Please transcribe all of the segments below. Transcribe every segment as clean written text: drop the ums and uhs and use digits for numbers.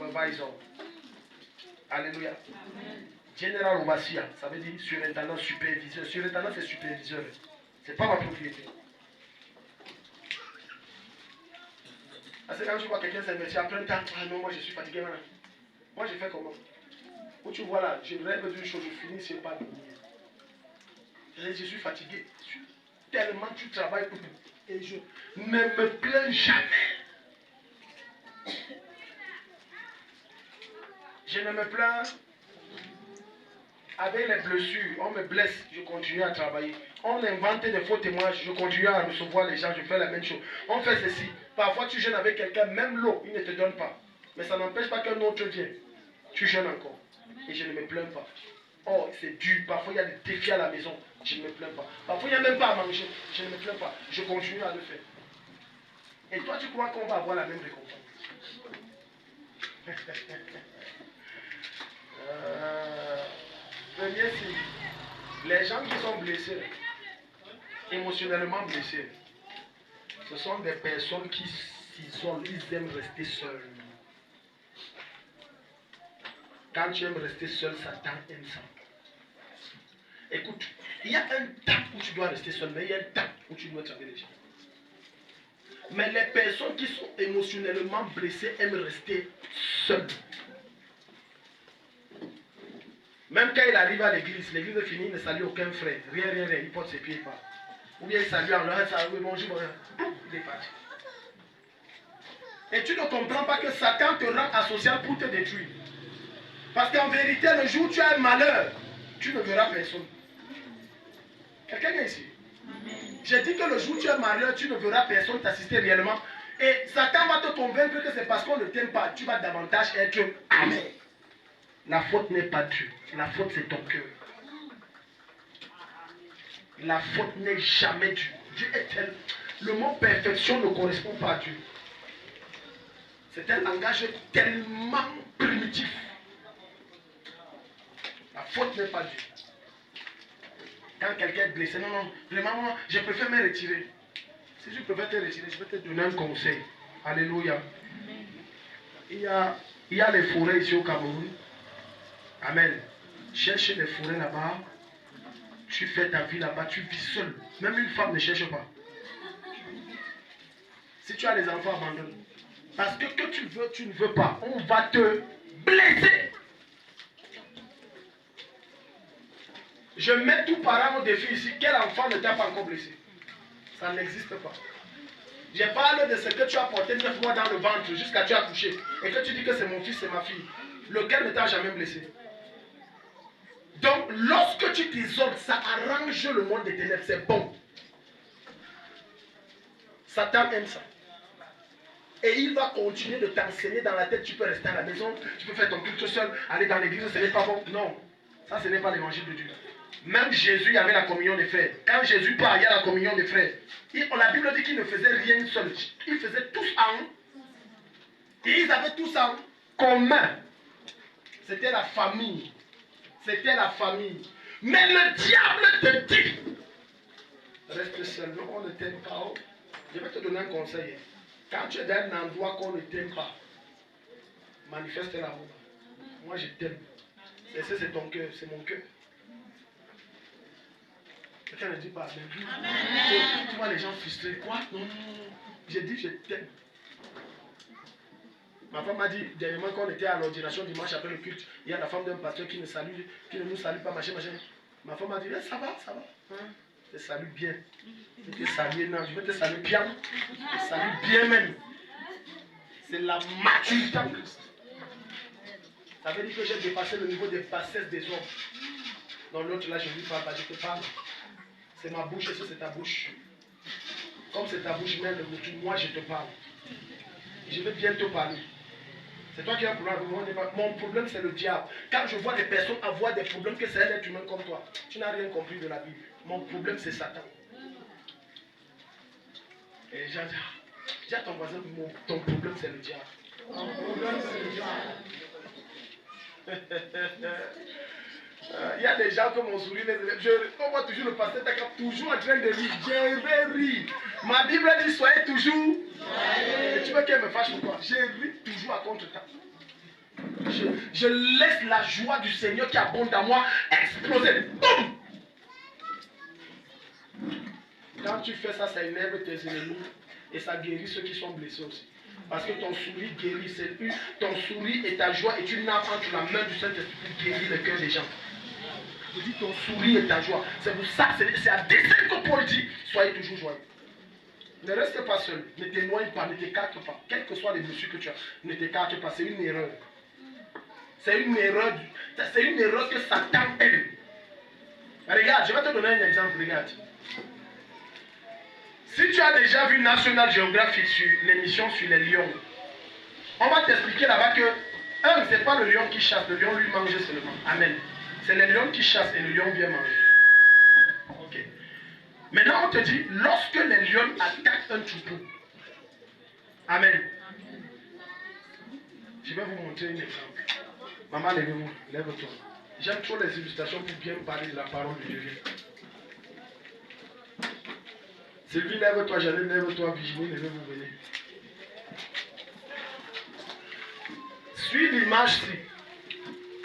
supervisor. Alléluia. General overseer, ça veut dire surintendant, superviseur. Surintendant, c'est superviseur. Ce n'est pas ma propriété. Parce que quand tu vois quelqu'un s'investir après un temps, ah non, moi je suis fatigué maintenant. Moi je fais comment? Où tu vois là, je rêve d'une chose, je finis, c'est pas dormir. Je suis fatigué. Tellement tu travailles pour nous. Et je ne me plains jamais. Je ne me plains. Avec les blessures, on me blesse, je continue à travailler. On invente des faux témoignages, je continue à recevoir les gens, je fais la même chose. On fait ceci. Parfois tu jeûnes avec quelqu'un, même l'eau, il ne te donne pas. Mais ça n'empêche pas qu'un autre vienne. Tu jeûnes encore. Et je ne me plains pas. Oh, c'est dur. Parfois il y a des défis à la maison, je ne me plains pas. Parfois il n'y a même pas à manger, je ne me plains pas. Je continue à le faire. Et toi tu crois qu'on va avoir la même récompense? Premier signe, les gens qui sont blessés, émotionnellement blessés, ce sont des personnes qui s'isolent, ils aiment rester seuls. Quand tu aimes rester seul, Satan aime ça. Écoute, il y a un temps où tu dois rester seul, mais il y a un temps où tu dois être avec les gens. Mais les personnes qui sont émotionnellement blessées aiment rester seules. Même quand il arrive à l'église est finie, il ne salue aucun frère. Rien, il porte ses pieds pas. Ou bien il salue en leur salut, bonjour, il est parti. Et tu ne comprends pas que Satan te rend asocial pour te détruire. Parce qu'en vérité, le jour où tu as un malheur, tu ne verras personne. Quelqu'un est ici? J'ai dit que le jour où tu as un malheur, tu ne verras personne t'assister réellement. Et Satan va te convaincre que c'est parce qu'on ne t'aime pas. Tu vas davantage être amer. La faute n'est pas Dieu. La faute, c'est ton cœur. La faute n'est jamais Dieu. Dieu est tel. Le mot perfection ne correspond pas à Dieu. C'est un langage tellement primitif. La faute n'est pas Dieu. Quand quelqu'un est blessé, non, vraiment, moi, je préfère me retirer. Si je préfère te retirer, je vais te donner un conseil. Alléluia. Il y a les forêts ici au Cameroun. Amen. Cherche les forêts là-bas. Tu fais ta vie là-bas, tu vis seul. Même une femme ne cherche pas. Si tu as les enfants, abandonne. Parce que tu veux, tu ne veux pas. On va te blesser. Je mets tout parent au défi ici. Quel enfant ne t'a pas encore blessé? Ça n'existe pas. Je parle de ce que tu as porté 9 mois dans le ventre jusqu'à tu as couché. Et que tu dis que c'est mon fils, c'est ma fille. Lequel ne t'a jamais blessé? Donc, lorsque tu t'isoles, ça arrange le monde des ténèbres. C'est bon. Satan aime ça. Et il va continuer de t'enseigner dans la tête. Tu peux rester à la maison, tu peux faire ton culte seul, aller dans l'église, ce n'est pas bon. Non, ça ce n'est pas l'évangile de Dieu. Même Jésus avait la communion des frères. Quand Jésus part, il y a la communion des frères. La Bible dit qu'il ne faisait rien seul. Ils faisaient tous en. Et ils avaient tous en commun. C'était la famille. C'était la famille. Mais le diable te dit, reste seul, non, on ne t'aime pas. Je vais te donner un conseil. Quand tu es dans un endroit qu'on ne t'aime pas, manifeste l'amour. Moi je t'aime. C'est ton cœur, c'est mon cœur. Quelqu'un ne dit pas Amen. Tu vois les gens frustrés. Quoi? Non. J'ai dit je t'aime. Ma femme m'a dit, dernièrement, quand on était à l'ordination dimanche après le culte, il y a la femme d'un pasteur qui ne nous salue pas, machin. Ma femme m'a dit, ça va. Hein? Je te salue bien. Je vais te saluer, non, je vais te saluer bien. Je te salue bien même. C'est la maturité en Christ. Ça veut dire que j'ai dépassé le niveau de bassesse des hommes. Dans l'autre, là, je ne lui parle pas, je te parle. C'est ma bouche et ça, c'est ta bouche. Comme c'est ta bouche même, moi, je te parle. Je vais bien te parler. C'est toi qui as un problème. Mon problème, c'est le diable. Quand je vois des personnes avoir des problèmes, que c'est un être humain comme toi, tu n'as rien compris de la Bible. Mon problème, c'est Satan. Et j'ai dit à ton voisin, ton problème, c'est le diable. Mon problème, c'est le diable. Il y a des gens comme mon sourire, on voit toujours le pasteur toujours en train de rire. Je vais rire. Ma Bible dit soyez toujours. Et tu veux qu'elle me fâche pourquoi? Je ris toujours à contre-temps. je laisse la joie du Seigneur qui abonde en moi exploser. Boum! Quand tu fais ça, ça énerve tes ennemis et ça guérit ceux qui sont blessés aussi. Parce que ton sourire guérit, ton sourire et ta joie est une arme entre la main du Saint-Esprit pour guérir le cœur des gens. Je dis ton sourire et ta joie. C'est pour ça, c'est à dessein que Paul dit, soyez toujours joyeux. Ne reste pas seul, ne t'éloigne pas, ne t'écarte pas. Quelles que soient les blessures que tu as, ne t'écarte pas, c'est une erreur. C'est une erreur que Satan aime. Regarde, je vais te donner un exemple, regarde. Si tu as déjà vu National Geographic sur l'émission sur les lions, on va t'expliquer là-bas que, ce n'est pas le lion qui chasse, le lion lui mange seulement. Amen. C'est le lion qui chasse et le lion vient manger. Ok. Maintenant, on te dit, lorsque les lions attaquent un troupeau, Amen. Je vais vous montrer un exemple. Maman, lève-vous, lève-toi. J'aime trop les illustrations pour bien parler de la parole de Dieu. Sylvie, lève-toi, Janine, lève-toi, Virginie, lève-vous, venez. Suis l'image-ci.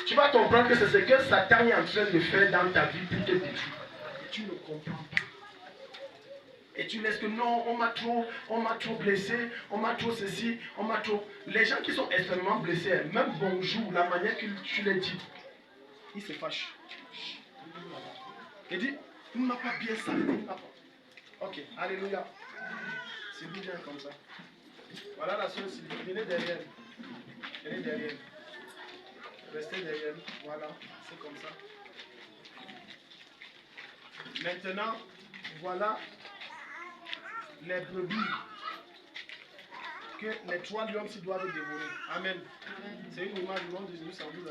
Tu vas comprendre que c'est ce que Satan est en train de faire dans ta vie pour te détruire. Et tu ne comprends pas. Et tu laisses que non, on m'a trop blessé, on m'a trop ceci, on m'a trop... Les gens qui sont extrêmement blessés, même bonjour, la manière que tu les dis, ils se fâchent. Il dit, il ne m'a pas bien salvé. Ok, alléluia. C'est bien comme ça. Voilà la soeur Sylvie, venez derrière. Venez derrière. Restez derrière. Voilà, c'est comme ça. Maintenant, voilà les brebis que les 3 lions s'y doivent dévorer. Amen. C'est une image du nom de Jésus sans vous. Vous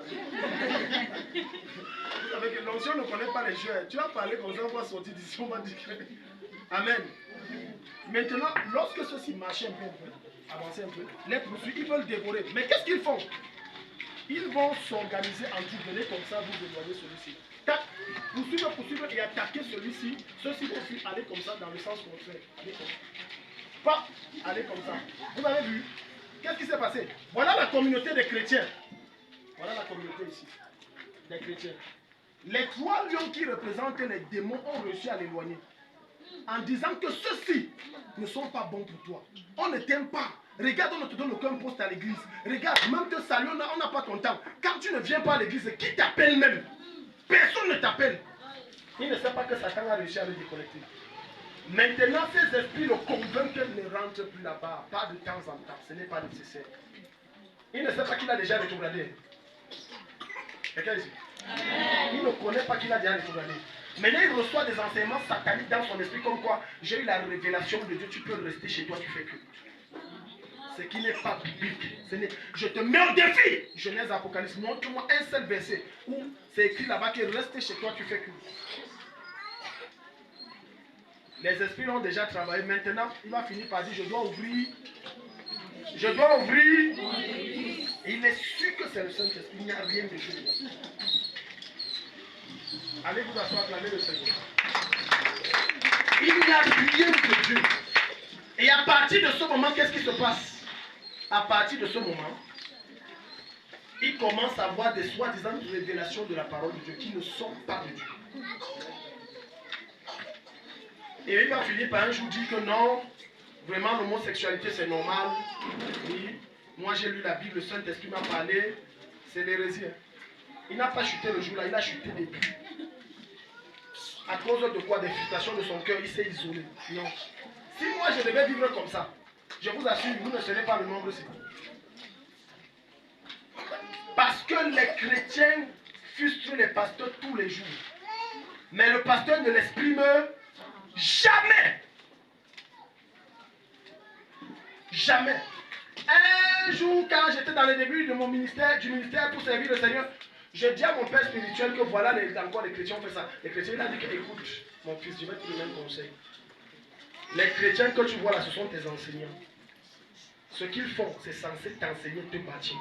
savez que l'ancien ne connaît pas les jeux. Tu vas parler comme ça, on va sortir d'ici, on va dire que... Amen. Maintenant, lorsque ceux-ci marchaient un peu, avançaient un peu, les poursuivent, ils veulent dévorer. Mais qu'est-ce qu'ils font? Ils vont s'organiser en tout, donner comme ça, vous éloigner celui-ci. Poursuivre et attaquer celui-ci. Ceux-ci vont aussi aller comme ça dans le sens contraire. Aller comme ça. Pas aller comme ça. Vous avez vu? Qu'est-ce qui s'est passé? Voilà la communauté des chrétiens. Voilà la communauté ici. Des chrétiens. Les 3 lions qui représentent les démons ont réussi à l'éloigner. En disant que ceux-ci ne sont pas bons pour toi. On ne t'aime pas. Regarde, on ne te donne aucun poste à l'église. Regarde, même te saluer, on n'a pas ton temps. Quand tu ne viens pas à l'église, qui t'appelle même? Personne ne t'appelle. Il ne sait pas que Satan a réussi à le déconnecter. Maintenant, ces esprits le convainquent qu'elle ne rentre plus là-bas. Pas de temps en temps. Ce n'est pas nécessaire. Il ne sait pas qu'il a déjà rétrogradé. Quelqu'un ici? Il ne connaît pas qu'il a déjà rétrogradé. Maintenant, il reçoit des enseignements sataniques dans son esprit comme quoi j'ai eu la révélation de Dieu, tu peux rester chez toi, tu fais que. Ce qui n'est pas biblique. Je te mets au défi. Genèse, Apocalypse, montre-moi un seul verset où c'est écrit là-bas que rester chez toi, tu fais que. Les esprits l'ont déjà travaillé. Maintenant, il va finir par dire je dois ouvrir. Je dois ouvrir. Il est sûr que c'est le Saint-Esprit. Il n'y a rien de Dieu. Allez vous asseoir, acclamer le Seigneur. Il n'y a rien de Dieu. Et à partir de ce moment, qu'est-ce qui se passe? À partir de ce moment, il commence à avoir des soi-disant révélations de la parole de Dieu qui ne sont pas de Dieu. Et il va finir par un jour dire que non, vraiment l'homosexualité c'est normal. Oui, moi j'ai lu la Bible, le Saint-Esprit m'a parlé, c'est l'hérésie. Il n'a pas chuté le jour-là, il a chuté depuis. À cause de quoi? Des frustrations de son cœur, il s'est isolé. Non. Si moi je devais vivre comme ça, je vous assure, vous ne serez pas le nombre ici. Parce que les chrétiens frustrent les pasteurs tous les jours. Mais le pasteur ne l'exprime jamais. Jamais. Un jour, quand j'étais dans le début de mon ministère, pour servir le Seigneur, je dis à mon père spirituel que voilà, encore les chrétiens font ça. Les chrétiens, il a dit que écoute, mon fils, je vais te donner un conseil. Les chrétiens que tu vois là, ce sont tes enseignants. Ce qu'ils font, c'est censé t'enseigner, te bâtir.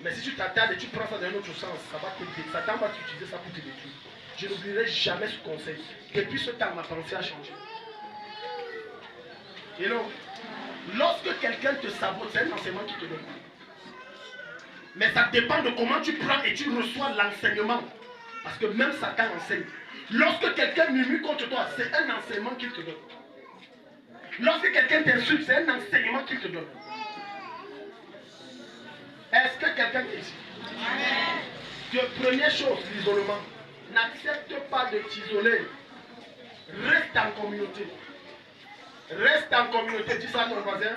Mais si tu t'attardes et tu prends ça dans un autre sens, ça va te détruire. Satan va t'utiliser ça pour te détruire. Je n'oublierai jamais ce conseil. Depuis ce temps, ma pensée a changé. Et donc, lorsque quelqu'un te sabote, c'est un enseignement qui te donne. Mais ça dépend de comment tu prends et tu reçois l'enseignement. Parce que même Satan enseigne. Lorsque quelqu'un murmure contre toi, c'est un enseignement qu'il te donne. Lorsque quelqu'un t'insulte, c'est un enseignement qu'il te donne. Est-ce que quelqu'un est ici? Première chose, l'isolement. N'accepte pas de t'isoler. Reste en communauté. Reste en communauté. Dis ça à ton voisin.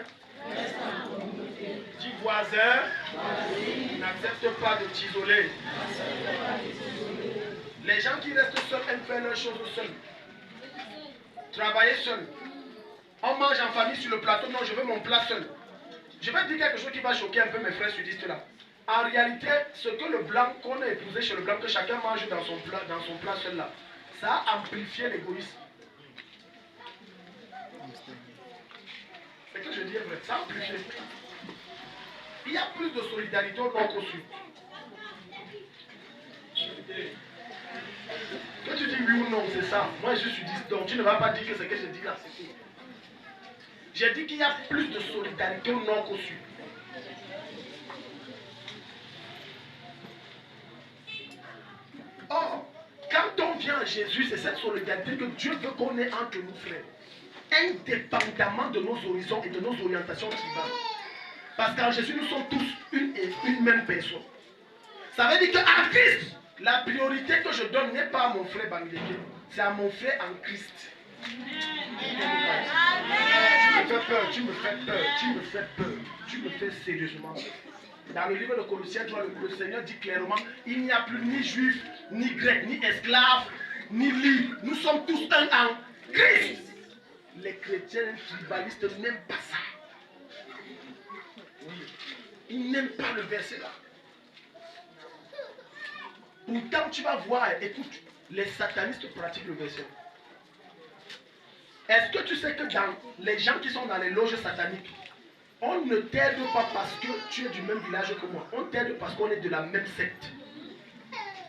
Reste en communauté. Dis voisin. N'accepte pas de t'isoler. Les gens qui restent seuls aiment faire leurs choses seuls. Travailler seul. On mange en famille sur le plateau. Non, je veux mon plat seul. Je vais te dire quelque chose qui va choquer un peu mes frères sudistes là. En réalité, ce que le blanc, qu'on a épousé chez le blanc, que chacun mange dans son plat seul là, ça a amplifié l'égoïsme. C'est que je dis vrai, ça a amplifié. Il y a plus de solidarité au nord qu'au sud. Que tu dis oui ou non, c'est ça. Moi je suis dit, donc tu ne vas pas dire que ce que je dis là, c'est tout. J'ai dit qu'il y a plus de solidarité au nord qu'au sud. Or, quand on vient à Jésus, c'est cette solidarité que Dieu veut qu'on ait entre nous, frères. Indépendamment de nos horizons et de nos orientations tribales. Parce qu'en Jésus, nous sommes tous une même personne. Ça veut dire qu'en Christ, la priorité que je donne n'est pas à mon frère Bangladesh, c'est à mon frère en Christ. Tu me fais peur, tu me fais sérieusement peur. Dans le livre de Colossiens 3, le Seigneur dit clairement, il n'y a plus ni juif, ni grec, ni esclave, ni libre. Nous sommes tous un en Christ. Les chrétiens tribalistes n'aiment pas ça. Ils n'aiment pas le verset là. Pourtant, tu vas voir, écoute, les satanistes pratiquent le verset. Est-ce que tu sais que dans les gens qui sont dans les loges sataniques, on ne t'aide pas parce que tu es du même village que moi. On t'aide parce qu'on est de la même secte.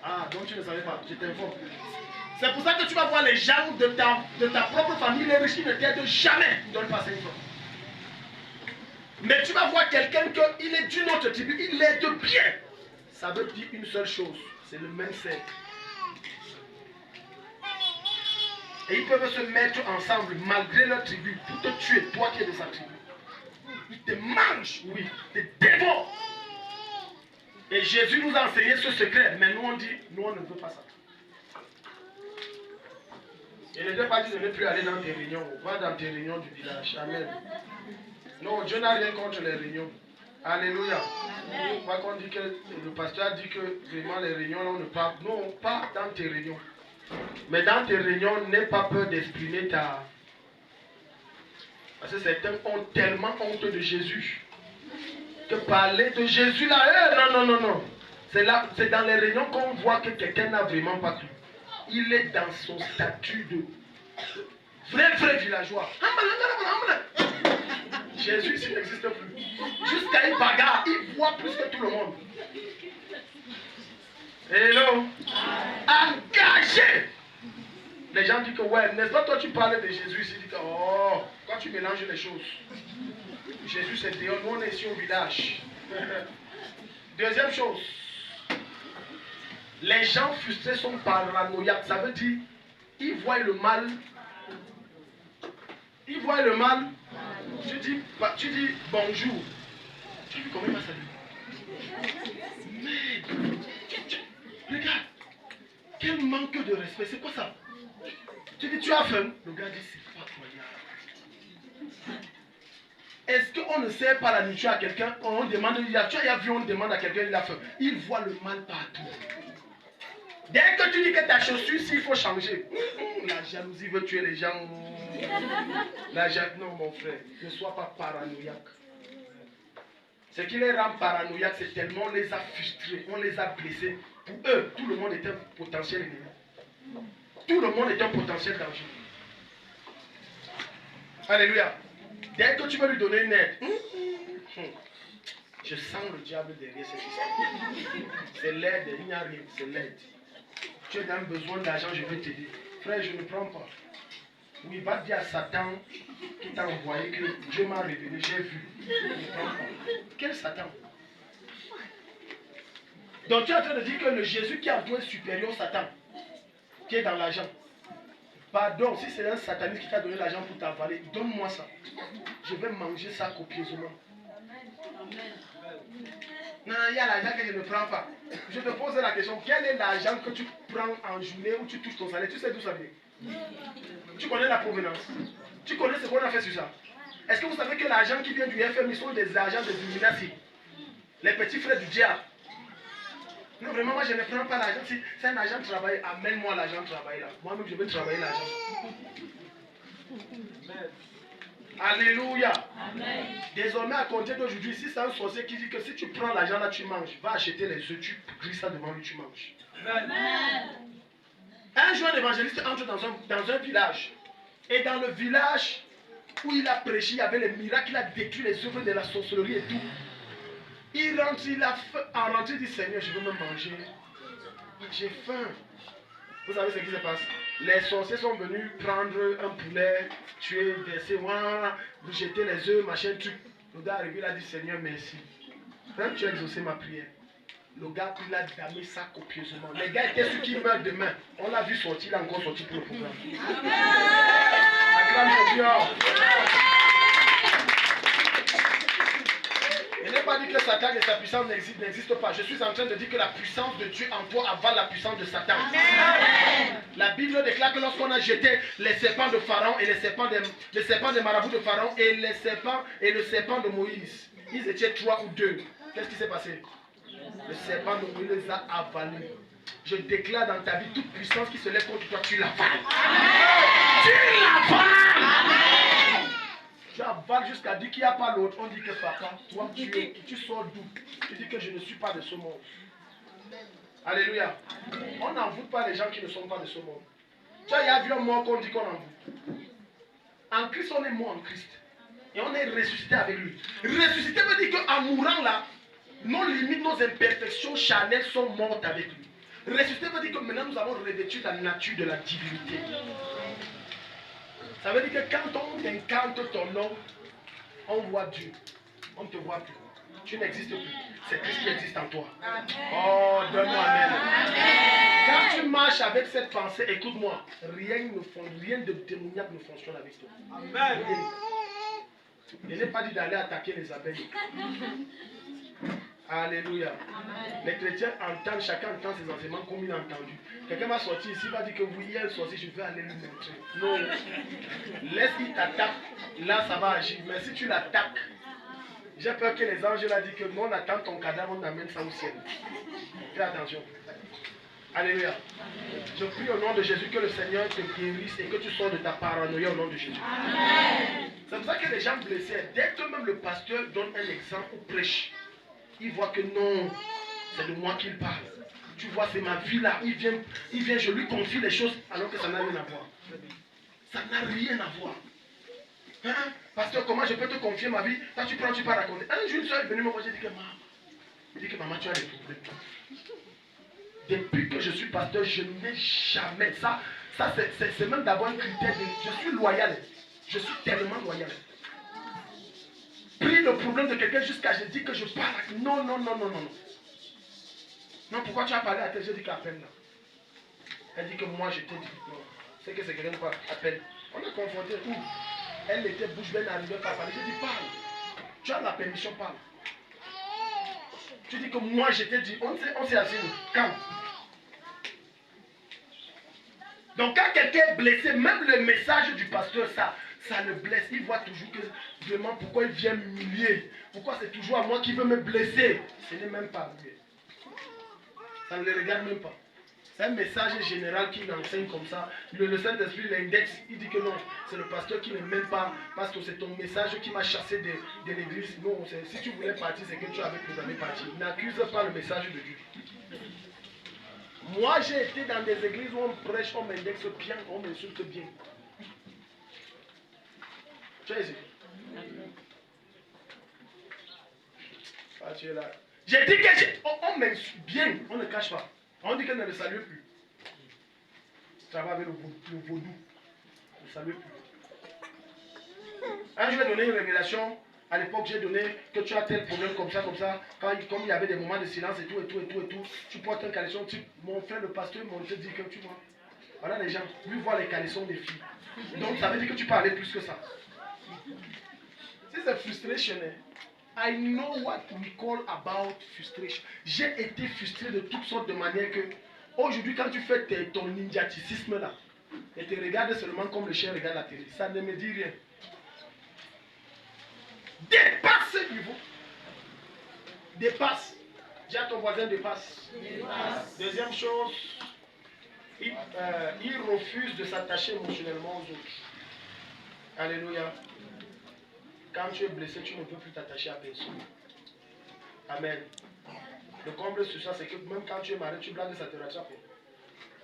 Ah, donc tu ne savais pas, je t'informe. C'est pour ça que tu vas voir les gens de ta propre famille, les riches, qui ne t'aident jamais. Ils ne donnent pas 5 francs. Mais tu vas voir quelqu'un qu'il est d'une autre tribu, il l'aide bien. Ça veut dire une seule chose, c'est le même cercle. Et ils peuvent se mettre ensemble malgré leur tribu pour te tuer, toi qui es de sa tribu. Ils te mangent, oui, ils te dévorent. Et Jésus nous a enseigné ce secret, mais nous on dit, nous on ne veut pas ça. Et ne veut pas dire de ne plus aller dans tes réunions, va dans tes réunions du village. Amen. Non, Dieu n'a rien contre les réunions. Alléluia. Pas qu'on dit que le pasteur a dit que vraiment les réunions, là, on ne parle. Non, pas dans tes réunions. Mais dans tes réunions, n'aie pas peur d'exprimer ta... Parce que certains ont tellement honte de Jésus que parler de Jésus là, non. C'est dans les réunions qu'on voit que quelqu'un n'a vraiment pas cru. Il est dans son statut de vrai villageois. Jésus ici n'existe plus. Jusqu'à une bagarre, il voit plus que tout le monde. Hello. Engagé. Les gens disent que ouais, n'est-ce pas toi tu parlais de Jésus ici, dis que oh, quand tu mélanges les choses. Jésus c'est dehors, nous on est ici au village. Deuxième chose. Les gens frustrés sont paranoïaques. Ça veut dire, ils voient le mal. Ils voient le mal. Tu dis bonjour. Tu dis comment il va saluer? Mais regarde, quel manque de respect. C'est quoi ça? Tu dis tu as faim. Le gars dit c'est pas croyable. Est-ce qu'on ne sert pas la nourriture à quelqu'un? On demande, tu as vu, on demande à quelqu'un, il a faim. Il voit le mal partout. Dès que tu dis que ta chaussure, s'il faut changer, la jalousie veut tuer les gens. Non, mon frère, ne sois pas paranoïaque. Ce qui les rend paranoïaques, c'est tellement on les a frustrés, on les a blessés. Pour eux, tout le monde est un potentiel ennemi. Tout le monde est un potentiel danger. Alléluia. Dès que tu veux lui donner une aide, je sens le diable derrière cette histoire. C'est l'aide, il n'y a rien, c'est l'aide. Tu as besoin d'argent, je vais t'aider. Frère, je ne prends pas. Oui, va dire à Satan qui t'a envoyé que Dieu m'a révélé, j'ai vu. Je ne prends pas. Quel Satan? Donc tu es en train de dire que le Jésus qui a besoin supérieur au Satan, qui est dans l'argent. Pardon, si c'est un sataniste qui t'a donné l'argent pour t'avaler, donne-moi ça. Je vais manger ça copieusement. Non, il y a l'argent que je ne prends pas. Je te pose la question, quel est l'argent que tu prends en journée où tu touches ton salaire? Tu sais d'où ça vient? Tu connais la provenance? Tu connais ce qu'on a fait sur ça? Est-ce que vous savez que l'argent qui vient du FMI sont des argents des Illuminati? Les petits frères du diable. Non, vraiment, moi je ne prends pas l'argent. Si c'est un argent de travail, amène-moi l'argent de travail là. Moi-même, je vais travailler l'argent. Alléluia. Amen. Désormais, à compter d'aujourd'hui, si c'est un sorcier qui dit que si tu prends l'argent là, tu manges, va acheter les œufs, tu glisses ça devant lui, tu manges. Amen. Un jour, un évangéliste entre dans un village. Et dans le village où il a prêché, il y avait les miracles, il a détruit les œuvres de la sorcellerie et tout. Il rentre, il a faim. En rentrant, il dit Seigneur, je veux me manger. J'ai faim. Vous savez ce qui se passe? Les sorciers sont venus prendre un poulet, tuer, verser, jeter les œufs, machin, truc. Le gars arrivé, il a dit Seigneur, merci. Même tu as exaucé ma prière. Le gars, il a damé ça copieusement. Les gars étaient ceux qui meurent demain. On l'a vu sortir, il a encore sorti pour le programme. Acclame Jésus. Je n'ai pas dit que Satan et sa puissance n'existent pas. Je suis en train de dire que la puissance de Dieu en toi avale la puissance de Satan. Amen. La Bible déclare que lorsqu'on a jeté les serpents de Pharaon et les serpents des marabouts de Pharaon et le serpent de Moïse, ils étaient 3 ou 2. Qu'est-ce qui s'est passé? Le serpent de Moïse les a avalés. Je déclare dans ta vie toute puissance qui se lève contre toi, tu l'avales. Tu l'avales. Tu avales jusqu'à dire qu'il n'y a pas l'autre. On dit que papa, toi tu sors d'où? Tu dis que je ne suis pas de ce monde. Alléluia. On n'envoûte pas les gens qui ne sont pas de ce monde. Tu as vu un mort qu'on dit qu'on envoûte. En Christ, on est mort en Christ. Et on est ressuscité avec lui. Ressuscité veut dire qu'en mourant là, nos limites, nos imperfections charnelles sont mortes avec lui. Ressuscité veut dire que maintenant nous avons revêtu la nature de la divinité. Ça veut dire que quand on incarne ton nom, on voit Dieu. On ne te voit plus. Tu n'existes plus. C'est Christ qui existe en toi. Oh, donne-moi Amen. Quand tu marches avec cette pensée, écoute-moi, rien de démoniaque ne fonctionne avec toi. Amen. Je n'ai pas dit d'aller attaquer les abeilles. Alléluia. Les chrétiens entendent, chacun entend ses enseignements comme il a entendu. Quelqu'un va sortir ici, va dire que oui, il y a un sorcier, je vais aller lui montrer. Non. Laisse qu'il t'attaque, là ça va agir. Mais si tu l'attaques, j'ai peur que les anges là disent que non, on attend ton cadavre, on amène ça au ciel. Fais attention. Alléluia. Je prie au nom de Jésus que le Seigneur te guérisse et que tu sors de ta paranoïa au nom de Jésus. C'est pour ça que les gens blessés, dès que même le pasteur donne un exemple ou prêche, il voit que non, c'est de moi qu'il parle. Tu vois, c'est ma vie là. Il vient, je lui confie les choses alors que ça n'a rien à voir. Ça n'a rien à voir. Hein? Pasteur, comment je peux te confier ma vie? Toi, tu prends, tu pars raconter. Un jour, une soeur est venue me voir, j'ai dit que maman, tu as des problèmes. Depuis que je suis pasteur, je n'ai jamais ça. Ça, c'est même d'abord un critère de. Je suis loyal. Je suis tellement loyal. Pris le problème de quelqu'un jusqu'à je dis que je parle. Non. Non, pourquoi tu as parlé à tel? Je dis qu'appelle là. Elle dit que moi je t'ai dit. Non. C'est que c'est quelqu'un qui parle. Appelle. On est confronté où? Elle était bouche bée, n'arrivait pas à parler. Je dis parle. Tu as la permission, parle. Tu dis que moi je t'ai dit. On s'est assis. Calme. Donc quand quelqu'un est blessé, même le message du pasteur, ça le blesse. Il voit toujours que vraiment pourquoi il vient m'humilier. Pourquoi c'est toujours à moi qui veut me blesser. Ce n'est même pas lui. Ça ne le regarde même pas. C'est un message général qui l'enseigne comme ça. Le Saint-Esprit l'indexe. Il dit que non, c'est le pasteur qui ne m'aime pas. Parce que c'est ton message qui m'a chassé de l'église. Non, si tu voulais partir, c'est que tu avais programmé partir. N'accuse pas le message de Dieu. Moi, j'ai été dans des églises où on prêche, on m'indexe bien, on m'insulte bien. Tu es ici. Ah, tu es là. J'ai dit que on m'insulte bien, on ne cache pas. On dit qu'elle ne le salue plus. Je travaille avec le vaudou. On ne salue plus. Un jour, j'ai donné une révélation. À l'époque, j'ai donné que tu as tel problème comme ça. Comme il y avait des moments de silence et tout. Tu portes un caleçon. Mon frère, le pasteur, te dit que tu vois. Voilà les gens. Lui voit les caleçons des filles. Donc ça veut dire que tu peux aller plus que ça. Si c'est frustration, I know what we call about frustration. J'ai été frustré de toutes sortes de manières que aujourd'hui, quand tu fais ton ninjaticisme là, et te regardes seulement comme le chien regarde la télé, ça ne me dit rien. Dépasse ce niveau. Dépasse. Dis à ton voisin, dépasse. Deuxième chose, il refuse de s'attacher émotionnellement aux autres. Alléluia. Quand tu es blessé, tu ne peux plus t'attacher à personne. Amen. Le comble sur ça, c'est que même quand tu es marié, tu blagues, ça te rattrape.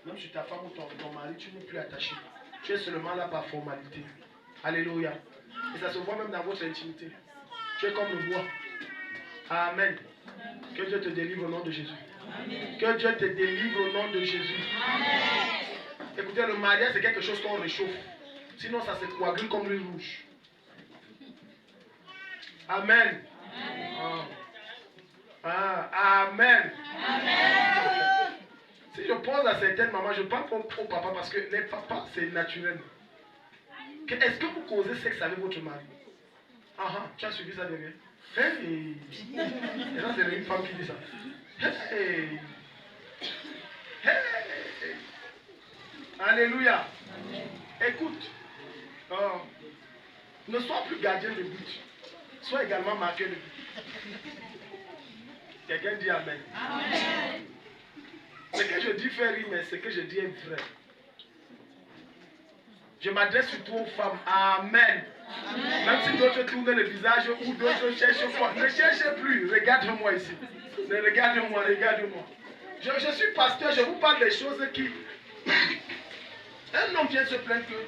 Même sur ta femme ou ton mari, tu n'es plus attaché. Tu es seulement là par formalité. Alléluia. Et ça se voit même dans votre intimité. Tu es comme le bois. Amen. Que Dieu te délivre au nom de Jésus. Amen. Que Dieu te délivre au nom de Jésus. Amen. Écoutez, le mariage, c'est quelque chose qu'on réchauffe. Sinon, ça se coagule comme l'huile rouge. Amen. Amen. Amen. Amen. Si je pose à certaines mamans, je parle pour papa parce que les papas, c'est naturel. Est-ce que vous causez sexe avec votre mari? Tu as suivi ça derrière? Hey! Et ça, c'est une femme qui dit ça. Hey! Hey! Alléluia! Amen. Écoute, ne sois plus gardien de but. Sois également marqué de but. Quelqu'un dit Amen. Amen. Ce que je dis fait rire, mais ce que je dis est vrai. Je m'adresse surtout aux femmes. Amen. Amen. Même si d'autres tournent le visage ou d'autres cherchent quoi. Ne cherchez plus. Regarde-moi ici. Regarde-moi. Je suis pasteur, je vous parle des choses qui... Un homme vient se plaindre que...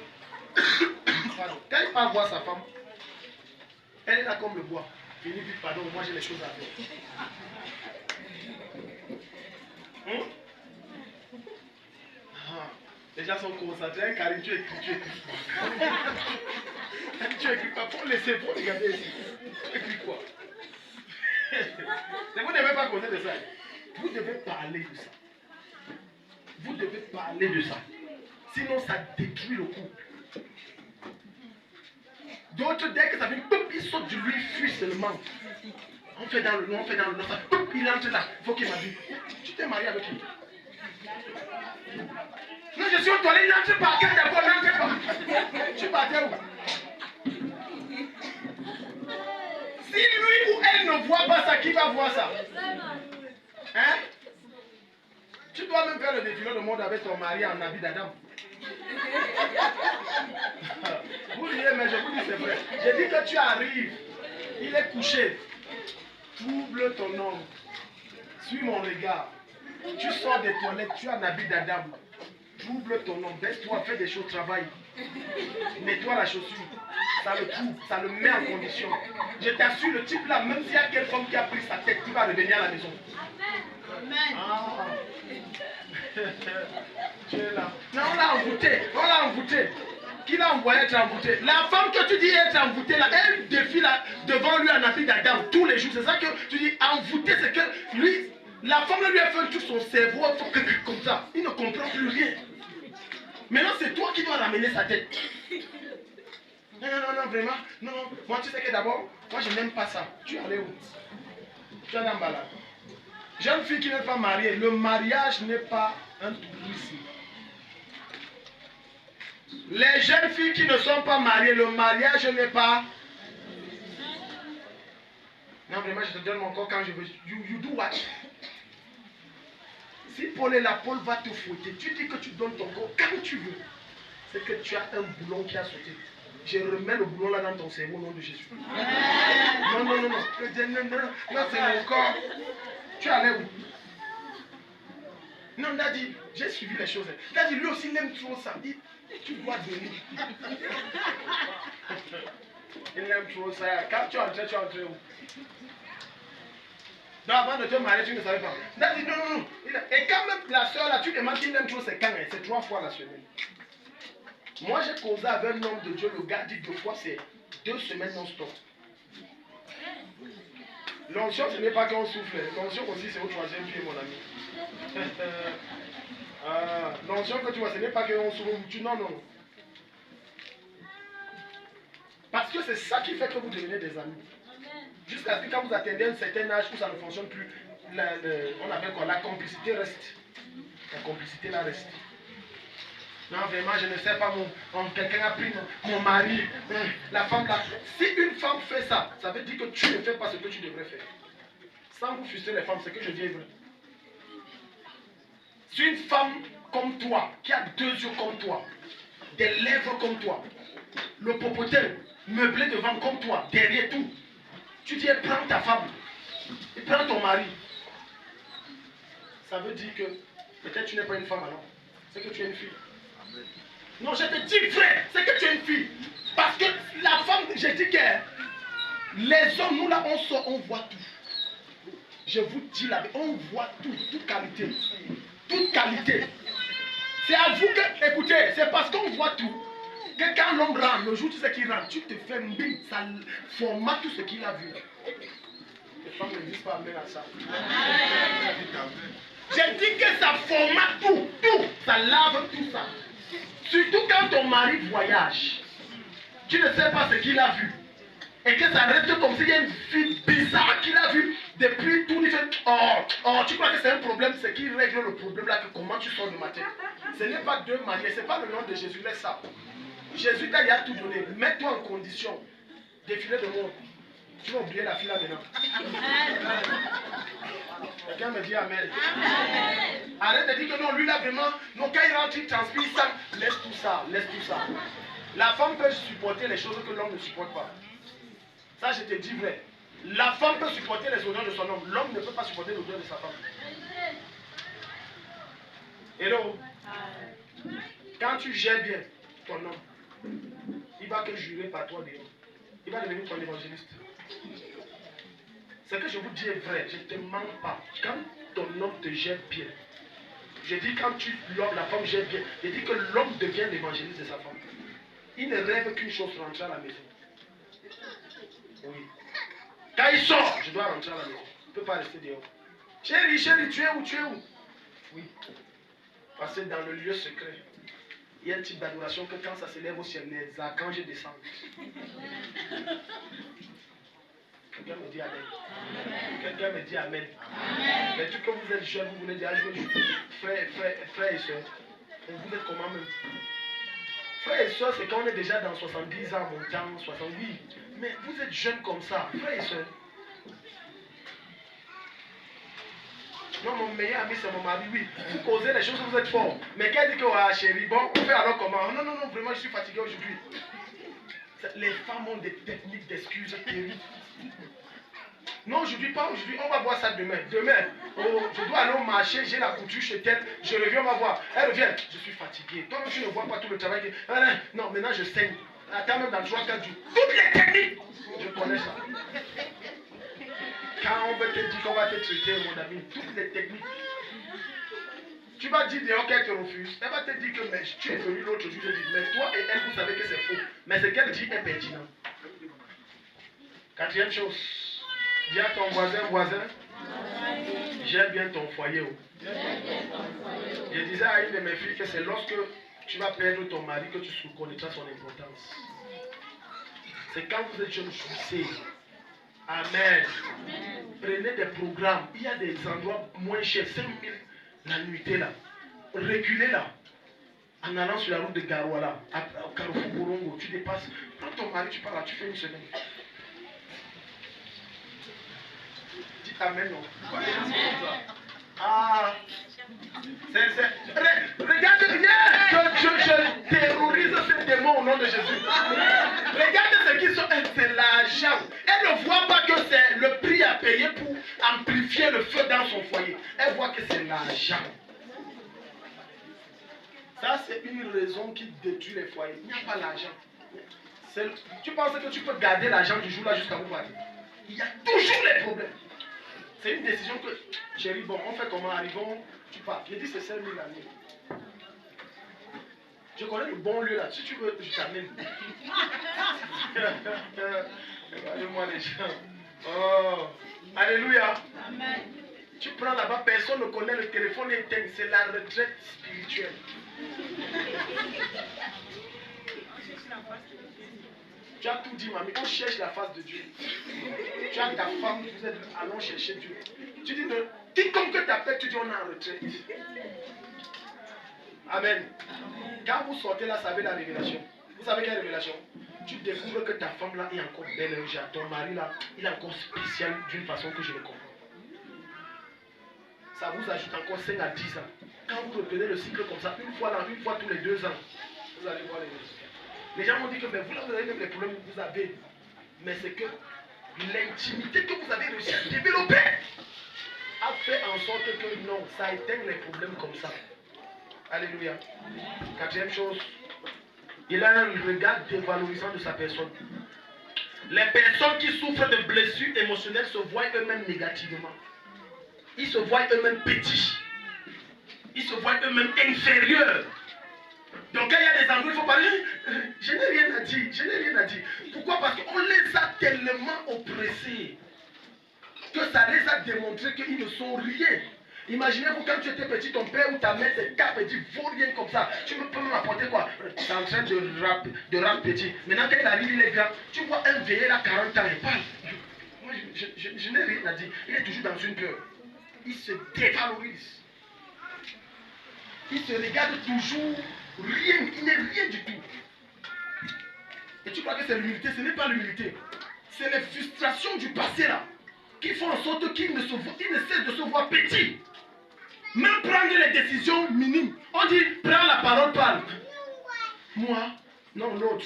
Quand il part voir sa femme, elle est là comme le bois. Il lui dit pardon, moi j'ai les choses à faire. Les gens sont concentrés. Karim, tu écris. Tu écris pas. Faut laisser, faut regarder ici. Tu écris quoi? Vous ne devez pas causer de ça. Vous devez parler de ça. Vous devez parler de ça. Sinon, ça détruit le couple. D'autres, dès que ça vient, ils sautent de lui, fuient seulement. On fait dans le nord, ça, il entre là. Il faut qu'il m'habille. Tu t'es marié avec qui? Non, je suis au toilette, n'entre pas. Quel d'abord, n'entre pas. Tu partais où? Si lui ou elle ne voit pas ça, qui va voir ça? Hein? Tu dois même faire le défilé de monde avec ton mari en habit d'Adam. Vous riez, mais je vous dis c'est vrai. J'ai dit que tu arrives, il est couché. Trouble ton homme. Suis mon regard. Tu sors des toilettes, tu as un habit d'Adam. Trouble ton homme. Baisse-toi, fais des choses, travaille. Nettoie la chaussure. Ça le trouve, ça le met en condition. Je t'assure, le type là, même s'il y a quelle femme qui a pris sa tête, il va revenir à la maison. Amen. Tu es là. Non, on l'a envoûté. Qui l'a envoyé être envoûté? La femme que tu dis être envoûtée là, elle défile là, devant lui en habit d'Adam tous les jours. C'est ça que tu dis envoûté, c'est que lui, la femme lui a fait tout son cerveau comme ça. Il ne comprend plus rien. Maintenant, c'est toi qui dois ramener sa tête. Non, vraiment. Non, moi tu sais que d'abord, moi je n'aime pas ça. Tu es allé où? Tu es allé en balade. Jeune fille qui n'est pas mariée, le mariage n'est pas un tourisme. Les jeunes filles qui ne sont pas mariées, le mariage n'est pas... Non, vraiment, je te donne mon corps quand je veux. You do what? Si Paul est là, Paul va te fouetter. Tu dis que tu donnes ton corps quand tu veux. C'est que tu as un boulon qui a sauté. Je remets le boulon là dans ton cerveau au nom de Jésus. Non. Non, c'est mon corps. Tu es allé où? Non, il a dit, j'ai suivi les choses. Il a dit, lui aussi, il aime trop ça. Il dit, tu dois donner. Il aime trop ça. Quand tu es entré où? Non, avant de te marier, tu ne savais pas. Il a dit, non. Et quand même la soeur là, tu demandes qu'il aime trop, c'est quand? C'est 3 fois la semaine. Moi, j'ai causé avec un homme de Dieu, le gars dit 2 fois, c'est 2 semaines non-stop. L'onction, ce n'est pas qu'on souffle. L'onction aussi, c'est au troisième pied, mon ami. L'onction que tu vois, ce n'est pas qu'on souffle. Non, non. Parce que c'est ça qui fait que vous devenez des amis. Jusqu'à ce que quand vous atteignez un certain âge où ça ne fonctionne plus, on appelle quoi? La complicité reste. La complicité là reste. Non, vraiment, je ne sais pas, quelqu'un a pris mon mari, la femme là. Si une femme fait ça, ça veut dire que tu ne fais pas ce que tu devrais faire. Sans vous frustrer les femmes, c'est que je dis vrai. Si une femme comme toi, qui a 2 yeux comme toi, des lèvres comme toi, le popotin meublé devant comme toi, derrière tout, tu dis, prends ta femme, et prends ton mari. Ça veut dire que peut-être tu n'es pas une femme alors, c'est que tu es une fille. Non, je te dis frère, c'est que tu es une fille. Parce que la femme, je dis que les hommes, nous là, on sort, on voit tout. Je vous dis là, on voit tout, toute qualité. Toute qualité. C'est à vous que, écoutez, c'est parce qu'on voit tout. Que quand l'homme rentre, le jour tu sais qu'il rentre, tu te fais mbim, ça formate tout ce qu'il a vu. Les femmes ne disent pas amen à ça. J'ai dit que ça formate tout, tout. Ça lave tout ça. Surtout quand ton mari voyage. Tu ne sais pas ce qu'il a vu. Et que ça reste comme s'il y a une fille bizarre qu'il a vue depuis tout. Il fait, tu crois que c'est un problème, c'est qu'il règle le problème là, que comment tu sors de ma tête. Ce n'est pas deux manières, ce n'est pas le nom de Jésus, laisse ça. Jésus t'a tout donné. Mets-toi en condition. Défiler de monde. Tu vas oublier la fille là maintenant. Quelqu'un me dit amen. Arrête de dire que non, lui là vraiment, non, quand il rentre, il transpire ça. Laisse tout ça, laisse tout ça. La femme peut supporter les choses que l'homme ne supporte pas. Ça, je te dis vrai. La femme peut supporter les odeurs de son homme. L'homme ne peut pas supporter l'odeur de sa femme. Hello. Quand tu gères bien ton homme, il va que jurer par toi dehors. Il va devenir ton évangéliste. Ce que je vous dis est vrai, je ne te mens pas. Quand ton homme te gère bien, je dis quand la femme gère bien, je dis que l'homme devient l'évangéliste de sa femme. Il ne rêve qu'une chose, rentrer à la maison. Oui. Quand il sort, je dois rentrer à la maison. Je ne peux pas rester dehors. Chérie, chérie, tu es où? Tu es où? Oui. Parce que dans le lieu secret, il y a un type d'adoration que quand ça s'élève au ciel, les archanges descendent. Quelqu'un me dit amen. Quelqu'un me dit amen. Mais tout que vous êtes jeunes, vous voulez dire, frère et soeur, vous êtes comment même? Frère et soeur, c'est quand on est déjà dans 70 ans, montant, 70. Mais vous êtes jeunes comme ça, frère et soeur. Non, mon meilleur ami, c'est mon mari, oui. Vous causez les choses, vous êtes fort. Mais quand il dit que, chérie, bon, on fait alors comment? Non, non, non, vraiment, je suis fatigué aujourd'hui. Les femmes ont des techniques d'excuses terribles. Non, aujourd'hui, pas aujourd'hui, on va voir ça demain. Demain, je dois aller au marché, j'ai la couture chez elle, je reviens, on va voir. Elle revient, je suis fatigué. Toi, tu ne vois pas tout le travail. Non, maintenant je saigne. Attends, même dans 3-4 jours. Toutes les techniques, je connais ça. Quand on veut te dire qu'on va te traiter, mon ami, toutes les techniques. Tu vas dire dehors qu'elle te refuse. Elle va te dire que mais tu es venu l'autre jour. Je dis, mais toi et elle, vous savez que c'est faux. Mais ce qu'elle dit est pertinent. Quatrième chose. Dis à ton voisin, gère bien ton foyer. Je disais à une de mes filles que c'est lorsque tu vas perdre ton mari que tu connaîtras son importance. C'est quand vous êtes jeune, jouissez. Amen. Prenez des programmes. Il y a des endroits moins chers, 5 000 la nuitée là. Reculez là. En allant sur la route de Garouala, au Carrefour Borongo, tu dépasses. Prends ton mari, tu pars là, tu fais une semaine. Amen, non. Ah, regarde bien, je terrorise ces démons au nom de Jésus. Regarde ce qu'ils sont, c'est l'argent. Elle ne voit pas que c'est le prix à payer pour amplifier le feu dans son foyer. Elle voit que c'est l'argent. Ça, c'est une raison qui détruit les foyers. Il n'y a pas l'argent. Tu penses que tu peux garder l'argent du jour là jusqu'à vous partir? Il y a toujours les problèmes. C'est une décision que, chérie, bon, on fait comment? Arrivons, tu pars. Je dis c'est 5 000 l'année. Je connais le bon lieu là. Si tu veux, je t'amène. Regardez-moi les gens. Oh, Alléluia. Amen. Tu prends là-bas, personne ne connaît, le téléphone est éteint. C'est la retraite spirituelle. Tu as tout dit, mamie. On cherche la face de Dieu. Tu as ta femme, vous êtes allons chercher Dieu. Tu dis, quiconque t'appelle, tu dis, on est en retraite. Amen. Quand vous sortez là, savez la révélation. Vous savez quelle révélation? Tu découvres que ta femme là est encore belle. Ton mari là, il est encore spécial d'une façon que je ne comprends. Ça vous ajoute encore 5 à 10 ans. Quand vous reprenez le cycle comme ça, une fois tous les 2 ans, vous allez voir les résultats. Les gens m'ont dit que mais vous avez même les problèmes que vous avez. Mais c'est que l'intimité que vous avez réussi à développer a fait en sorte que non, ça éteint les problèmes comme ça. Alléluia. Quatrième chose, il a un regard dévalorisant de sa personne. Les personnes qui souffrent de blessures émotionnelles se voient eux-mêmes négativement. Ils se voient eux-mêmes petits. Ils se voient eux-mêmes inférieurs. Donc quand il y a des endroits, il faut parler. Je n'ai rien à dire. Je n'ai rien à dire. Pourquoi? Parce qu'on les a tellement oppressés que ça les a démontré qu'ils ne sont rien. Imaginez-vous quand tu étais petit, ton père ou ta mère te tape et dit vaut rien comme ça. Tu peux même apporter quoi? Tu es en train de rap petit. Maintenant quand il arrive, il est grand. Tu vois un vieillard à 40 ans, il parle. Moi je n'ai rien à dire. Il est toujours dans une peur. Il se dévalorise. Il se regarde toujours rien. Il n'est rien du tout. Et tu crois que c'est l'humilité? Ce n'est pas l'humilité. C'est les frustrations du passé là qui font en sorte qu'il ne cesse de se voir petit. Même prendre les décisions minimes. On dit, prends la parole, parle. Moi, non, l'autre.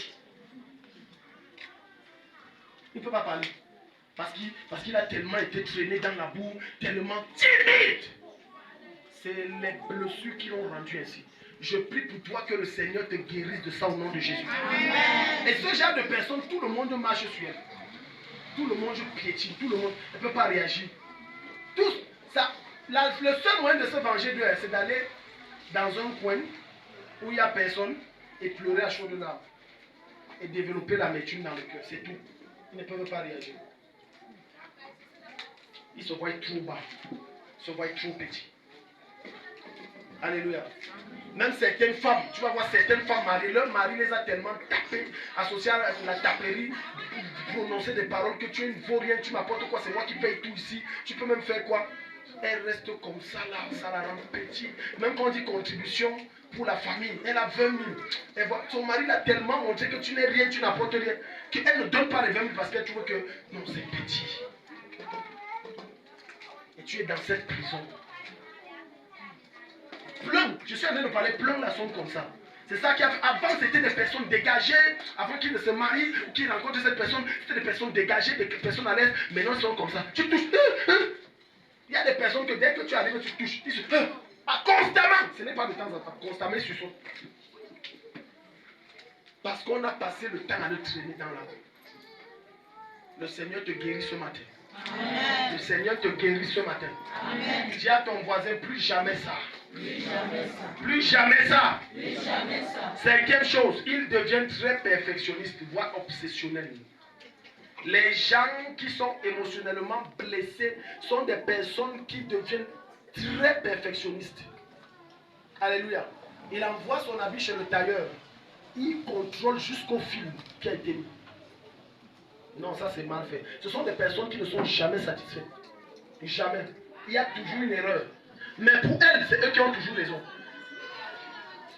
Il ne peut pas parler. Parce qu'il a tellement été traîné dans la boue, tellement timide. C'est les blessures qui l'ont rendu ainsi. Je prie pour toi que le Seigneur te guérisse de ça au nom de Jésus. Amen. Et ce genre de personnes, tout le monde marche sur elle. Tout le monde piétine, tout le monde ne peut pas réagir. Tout ça, le seul moyen de se venger d'eux, c'est d'aller dans un coin où il n'y a personne et pleurer à chaudes larmes. Et développer l'amertume dans le cœur, c'est tout. Ils ne peuvent pas réagir. Ils se voient trop bas, ils se voient trop petits. Alléluia. Même certaines femmes, tu vas voir certaines femmes mariées, leur mari les a tellement tapés, associés à la taperie, prononcer des paroles que tu ne vaux rien, tu m'apportes quoi, c'est moi qui paye tout ici, tu peux même faire quoi? Elle reste comme ça là, ça la rend petite. Même quand on dit contribution pour la famille, elle a 20 000. Elle voit, son mari l'a tellement montré que tu n'es rien, tu n'apportes rien, qu'elle ne donne pas les 20 000 parce qu'elle trouve que non, c'est petit. Et tu es dans cette prison. Plein, je suis en train de parler, plein là sont comme ça. C'est ça qu'avant c'était des personnes dégagées, avant qu'ils ne se marient ou qu'ils rencontrent cette personne, c'était des personnes dégagées, des personnes à l'aise. Maintenant ils sont comme ça. Tu touches. Il y a des personnes que dès que tu arrives, tu touches. Ils se constamment. Ce n'est pas de temps en temps, constamment ils se sont. Parce qu'on a passé le temps à le traîner dans la vie. Le Seigneur te guérit ce matin. Amen. Le Seigneur te guérit ce matin. Amen. Dis à ton voisin, plus jamais ça. Plus jamais ça. Plus jamais ça. Plus jamais ça. Cinquième chose, ils deviennent très perfectionnistes, voire obsessionnels. Les gens qui sont émotionnellement blessés sont des personnes qui deviennent très perfectionnistes. Alléluia. Il envoie son habit chez le tailleur. Il contrôle jusqu'au fil qui a été mis. Non, ça c'est mal fait. Ce sont des personnes qui ne sont jamais satisfaites. Jamais. Il y a toujours une erreur. Mais pour elles, c'est eux qui ont toujours raison.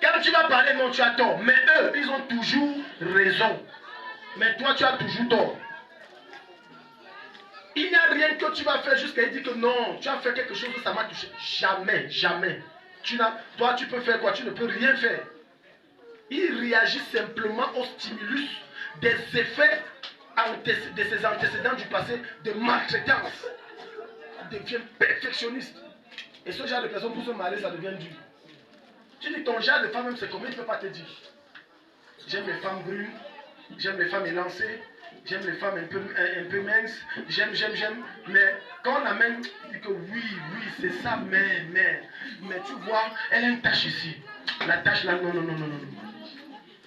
Quand tu vas parler, non, tu as tort. Mais eux, ils ont toujours raison. Mais toi, tu as toujours tort. Il n'y a rien que tu vas faire jusqu'à dire que non, tu as fait quelque chose, ça m'a touché. Jamais, jamais. Toi, tu peux faire quoi? Tu ne peux rien faire. Il réagit simplement au stimulus des effets de ses antécédents du passé de maltraitance. Il devient perfectionniste. Et ce genre de personne, pour se marier, ça devient dur. Tu dis ton genre de femme, même c'est combien, il ne peut pas te dire. J'aime les femmes brunes, j'aime les femmes élancées, j'aime les femmes un peu minces, j'aime. Mais quand on amène, il dit que oui, c'est ça, mais tu vois, elle a une tache ici. La tache là, non.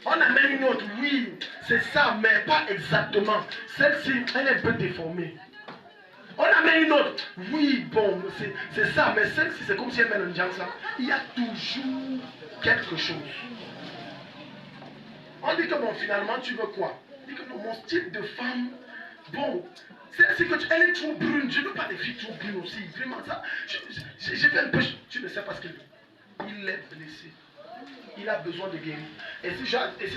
On amène une autre, oui, c'est ça, mais pas exactement. Celle-ci, elle est un peu déformée. On amène une autre. Oui, bon, c'est ça, mais c'est comme si elle mène un diable ça. Il y a toujours quelque chose. On dit que bon, finalement, tu veux quoi? On dit que non, mon style de femme, bon, c'est que elle est trop brune. Je ne veux pas des filles trop brunes aussi. Vraiment, ça. J'ai fait un peu. Tu ne sais pas ce qu'il veut. Il est blessé. Il a besoin de guérir. Et si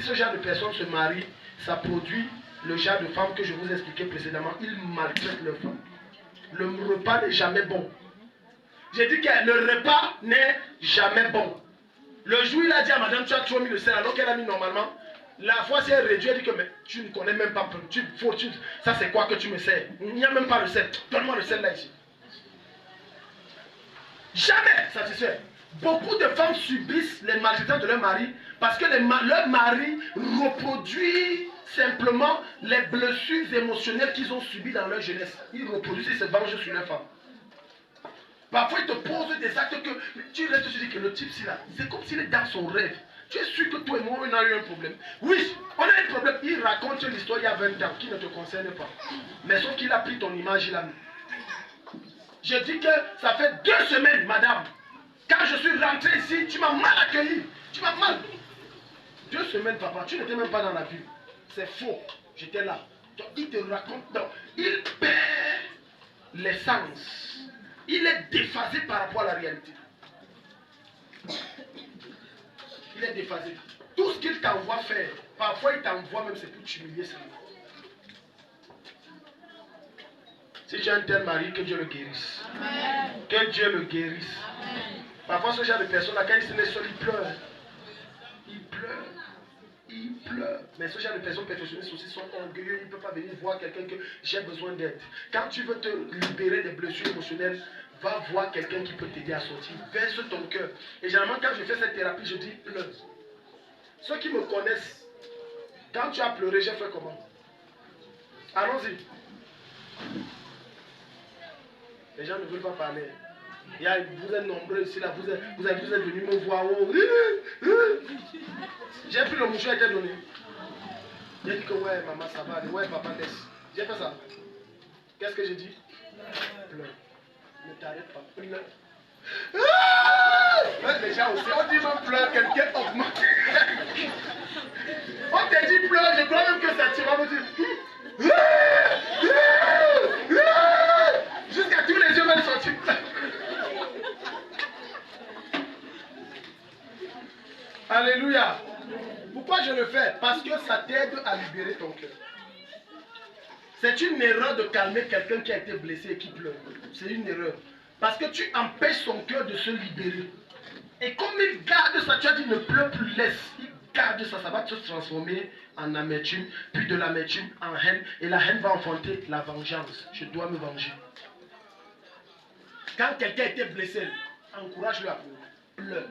ce genre de personne se marie, ça produit le genre de femme que je vous expliquais précédemment. Ils maltraitent leur femme. Le repas n'est jamais bon. J'ai dit que le repas n'est jamais bon. Le jour, il a dit à madame, tu as trop mis le sel, alors qu'elle a mis normalement. La fois, si elle réduit, elle dit que mais, tu ne connais même pas. Ça, c'est quoi que tu me sers? Il n'y a même pas le sel. Donne-moi le sel là ici. Jamais satisfait. Beaucoup de femmes subissent les maltraitances de leur mari parce que leur mari reproduit simplement les blessures émotionnelles qu'ils ont subies dans leur jeunesse. Ils reproduisent et se vengent sur leur femme. Parfois, il te pose des actes que tu restes sur que le type, c'est comme s'il est dans son rêve. Tu es sûr que toi et moi, on a eu un problème. Oui, on a un problème. Il raconte une histoire il y a 20 ans qui ne te concerne pas. Mais sauf qu'il a pris ton image, il a mis. Je dis que ça fait 2 semaines, madame. Quand je suis rentré ici, tu m'as mal accueilli. Tu m'as mal. 2 semaines, papa, tu n'étais même pas dans la ville. C'est faux. J'étais là. Donc, il te raconte. Donc, il perd l'essence. Il est déphasé par rapport à la réalité. Il est déphasé. Tout ce qu'il t'envoie faire, parfois il t'envoie même, c'est pour t'humilier seulement. Si tu as un tel mari, que Dieu le guérisse. Amen. Que Dieu le guérisse. Amen. Parfois, ce genre de personnes-là, quand ils se mettent seuls, ils pleurent. Ils pleurent. Ils pleurent. Mais ce genre de personnes perfectionnistes aussi sont orgueilleux. Ils ne peuvent pas venir voir quelqu'un que j'ai besoin d'aide. Quand tu veux te libérer des blessures émotionnelles, va voir quelqu'un qui peut t'aider à sortir. Verse ton cœur. Et généralement, quand je fais cette thérapie, je dis pleure. Ceux qui me connaissent, quand tu as pleuré, j'ai fait comment? Allons-y. Les gens ne veulent pas parler. Vous êtes nombreux ici, là, vous êtes venus me voir. Oh. J'ai pris le mouchoir qui a donné. J'ai dit que ouais, maman, ça va. Ouais, papa, laisse. J'ai fait ça. Qu'est-ce que j'ai dit? Pleure. Ne t'arrête pas. Pleure. Les gens aussi, on dit même pleure, quelqu'un augmente. On te dit pleure, je crois même que ça tira me dire. Jusqu'à tous les yeux veulent sortir. Alléluia. Pourquoi je le fais? Parce que ça t'aide à libérer ton cœur. C'est une erreur de calmer quelqu'un qui a été blessé et qui pleure. C'est une erreur. Parce que tu empêches son cœur de se libérer. Et comme il garde ça, tu as dit ne pleure plus, laisse. Il garde ça, ça va se transformer en amertume, puis de l'amertume en haine. Et la haine va enfanter la vengeance. Je dois me venger. Quand quelqu'un a été blessé, encourage-le à pleurer. Pleure.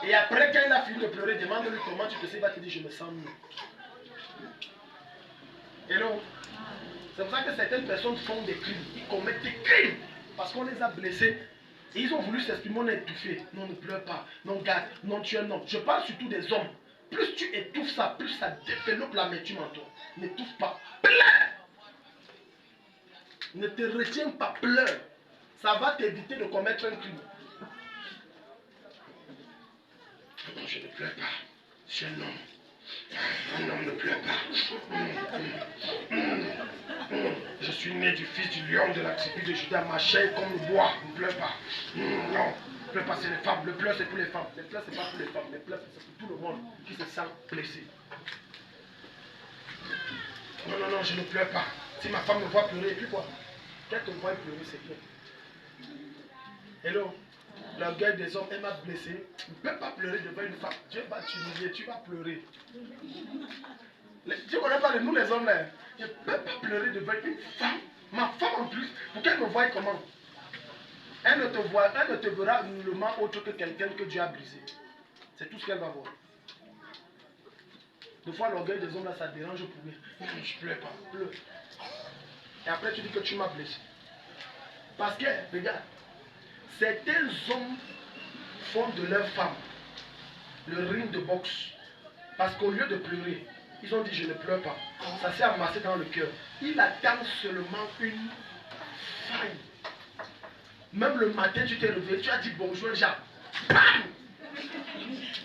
Et après, quand il a fini de pleurer, demande-lui comment tu te sais, il va te dire je me sens mieux. Hello? C'est pour ça que certaines personnes font des crimes. Ils commettent des crimes parce qu'on les a blessés. Et ils ont voulu s'exprimer, on est étouffé. Non, ne pleure pas. Non, garde. Non, tu es un homme. Je parle surtout des hommes. Plus tu étouffes ça, plus ça développe l'amertume en toi. N'étouffe pas. Pleure. Ne te retiens pas. Pleure. Ça va t'éviter de commettre un crime. Non, je ne pleure pas. Je suis un homme. Un homme ne pleure pas. Je suis né du fils du lion de la tribu de Judas. Ma chair comme le bois. Ne pleure pas. Non, ne pleure pas, c'est les femmes. Le pleur, c'est pour les femmes. Le pleur, c'est pas pour les femmes. Le pleur, c'est pour tout le monde qui se sent blessé. Non, non, non, je ne pleure pas. Si ma femme me voit pleurer, et puis quoi? Qu'elle te voit pleurer, c'est bien. Hello? L'orgueil des hommes, elle m'a blessé. Tu ne peux pas pleurer devant une femme. Dieu va t'humilier, tu vas pleurer. Tu ne connais pas de nous les hommes là. Je ne peux pas pleurer devant une femme. Ma femme en plus, pour qu'elle me voie comment? Elle ne te verra nullement autre que quelqu'un que Dieu a brisé. C'est tout ce qu'elle va voir. Des fois l'orgueil des hommes là, ça dérange pour lui. Je ne pleure pas, pleure. Et après tu dis que tu m'as blessé. Parce que, regarde, certains hommes font de leur femme le ring de boxe. Parce qu'au lieu de pleurer, Ils ont dit je ne pleure pas. Ça s'est amassé dans le cœur. Il attend seulement une faille. Même le matin, tu t'es réveillé, tu as dit bonjour Jacques. Bam!